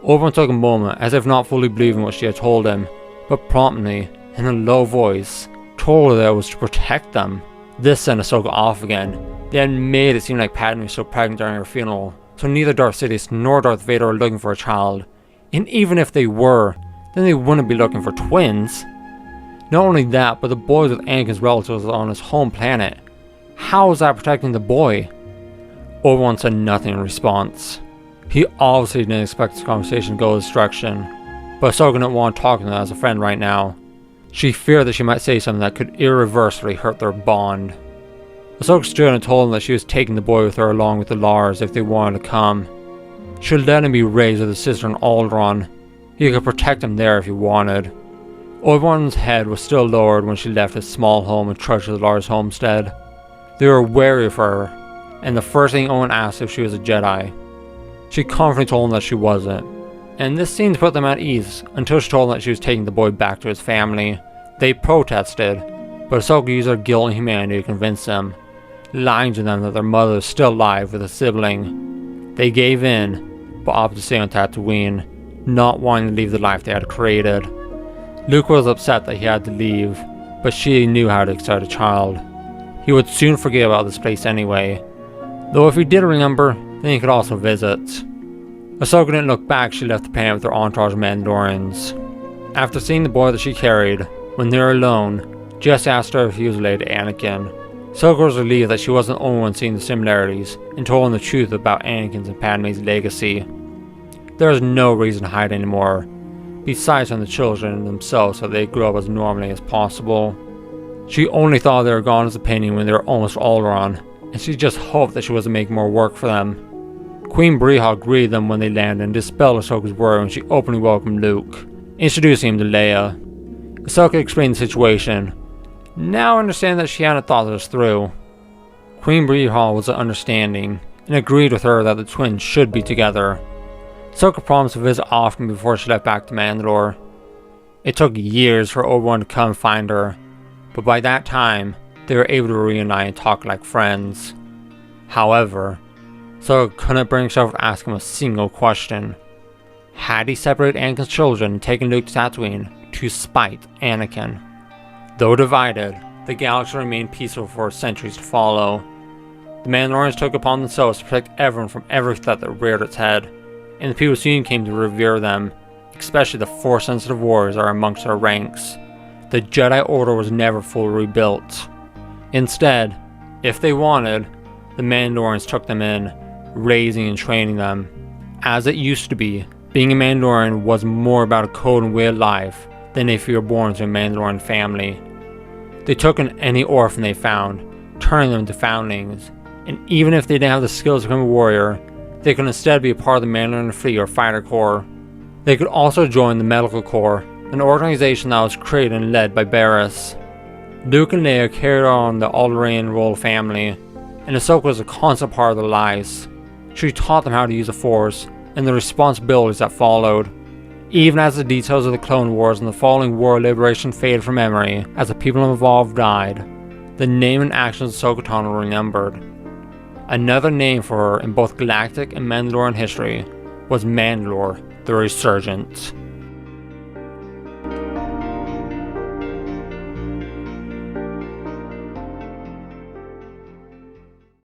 Obi-Wan took a moment, as if not fully believing what she had told him, but promptly, in a low voice, told her that it was to protect them. This sent Ahsoka off again. They had made it seem like Padme was so pregnant during her funeral, so neither Darth Sidious nor Darth Vader were looking for a child. And even if they were, then they wouldn't be looking for twins. Not only that, but the boy with Anakin's relatives on his home planet. How is that protecting the boy? Obi-Wan said nothing in response. He obviously didn't expect this conversation to go this direction, but Ahsoka didn't want to talk to him as a friend right now. She feared that she might say something that could irreversibly hurt their bond. Ahsoka stood and told him that she was taking the boy with her along with the Lars if they wanted to come. She would let him be raised with his sister in Alderaan. He could protect him there if he wanted. Obi-Wan's head was still lowered when she left his small home and trudged to the Lars homestead. They were wary of her, and the first thing Owen asked if she was a Jedi. She confidently told him that she wasn't, and this seemed to put them at ease until she told them that she was taking the boy back to his family. They protested, but Ahsoka used her guilt and humanity to convince them, lying to them that their mother was still alive with a sibling. They gave in, but opted to stay on Tatooine, not wanting to leave the life they had created. Luke was upset that he had to leave, but she knew how to excite a child. He would soon forget about this place anyway, though if he did remember, then he could also visit. Ahsoka didn't look back. She left the planet with her entourage of Mandalorians. After seeing the boy that she carried, when they were alone, Jess asked her if he was related to Anakin. Ahsoka was relieved that she wasn't the only one seeing the similarities, and told him the truth about Anakin's and Padme's legacy. There was no reason to hide anymore, besides from the children themselves so they grew up as normally as possible. She only thought they were gone as a opinion when they were almost Alderaan, and she just hoped that she wasn't making more work for them. Queen Brehawk greeted them when they landed and dispelled Ahsoka's worry when she openly welcomed Luke, introducing him to Leia. Ahsoka explained the situation, now understanding that she hadn't thought this through. Queen Brehawk was understanding, and agreed with her that the twins should be together. Ahsoka promised to visit often before she left back to Mandalore. It took years for Obi-Wan to come find her, but by that time, they were able to reunite and talk like friends. However, Ahsoka couldn't bring herself to ask him a single question. Had he separated Anakin's children and taken Luke to Tatooine to spite Anakin? Though divided, the galaxy remained peaceful for centuries to follow. The Mandalorians took upon themselves to protect everyone from every threat that reared its head, and the people soon came to revere them, especially the Force-sensitive warriors that are amongst their ranks. The Jedi Order was never fully rebuilt. Instead, if they wanted, the Mandalorians took them in, raising and training them. As it used to be, being a Mandalorian was more about a code and way of life than if you were born into a Mandalorian family. They took in any orphan they found, turning them into foundlings, and even if they didn't have the skills to become a warrior, they could instead be a part of the Mandalorian Fleet or Fighter Corps. They could also join the Medical Corps, an organization that was created and led by Barriss. Luke and Leia carried on the Alderaan royal family, and Ahsoka was a constant part of their lives. She taught them how to use the Force, and the responsibilities that followed. Even as the details of the Clone Wars and the following War of Liberation faded from memory as the people involved died, the name and actions of Ahsoka Tano were remembered. Another name for her in both galactic and Mandalorian history was Mandalore, the Resurgence.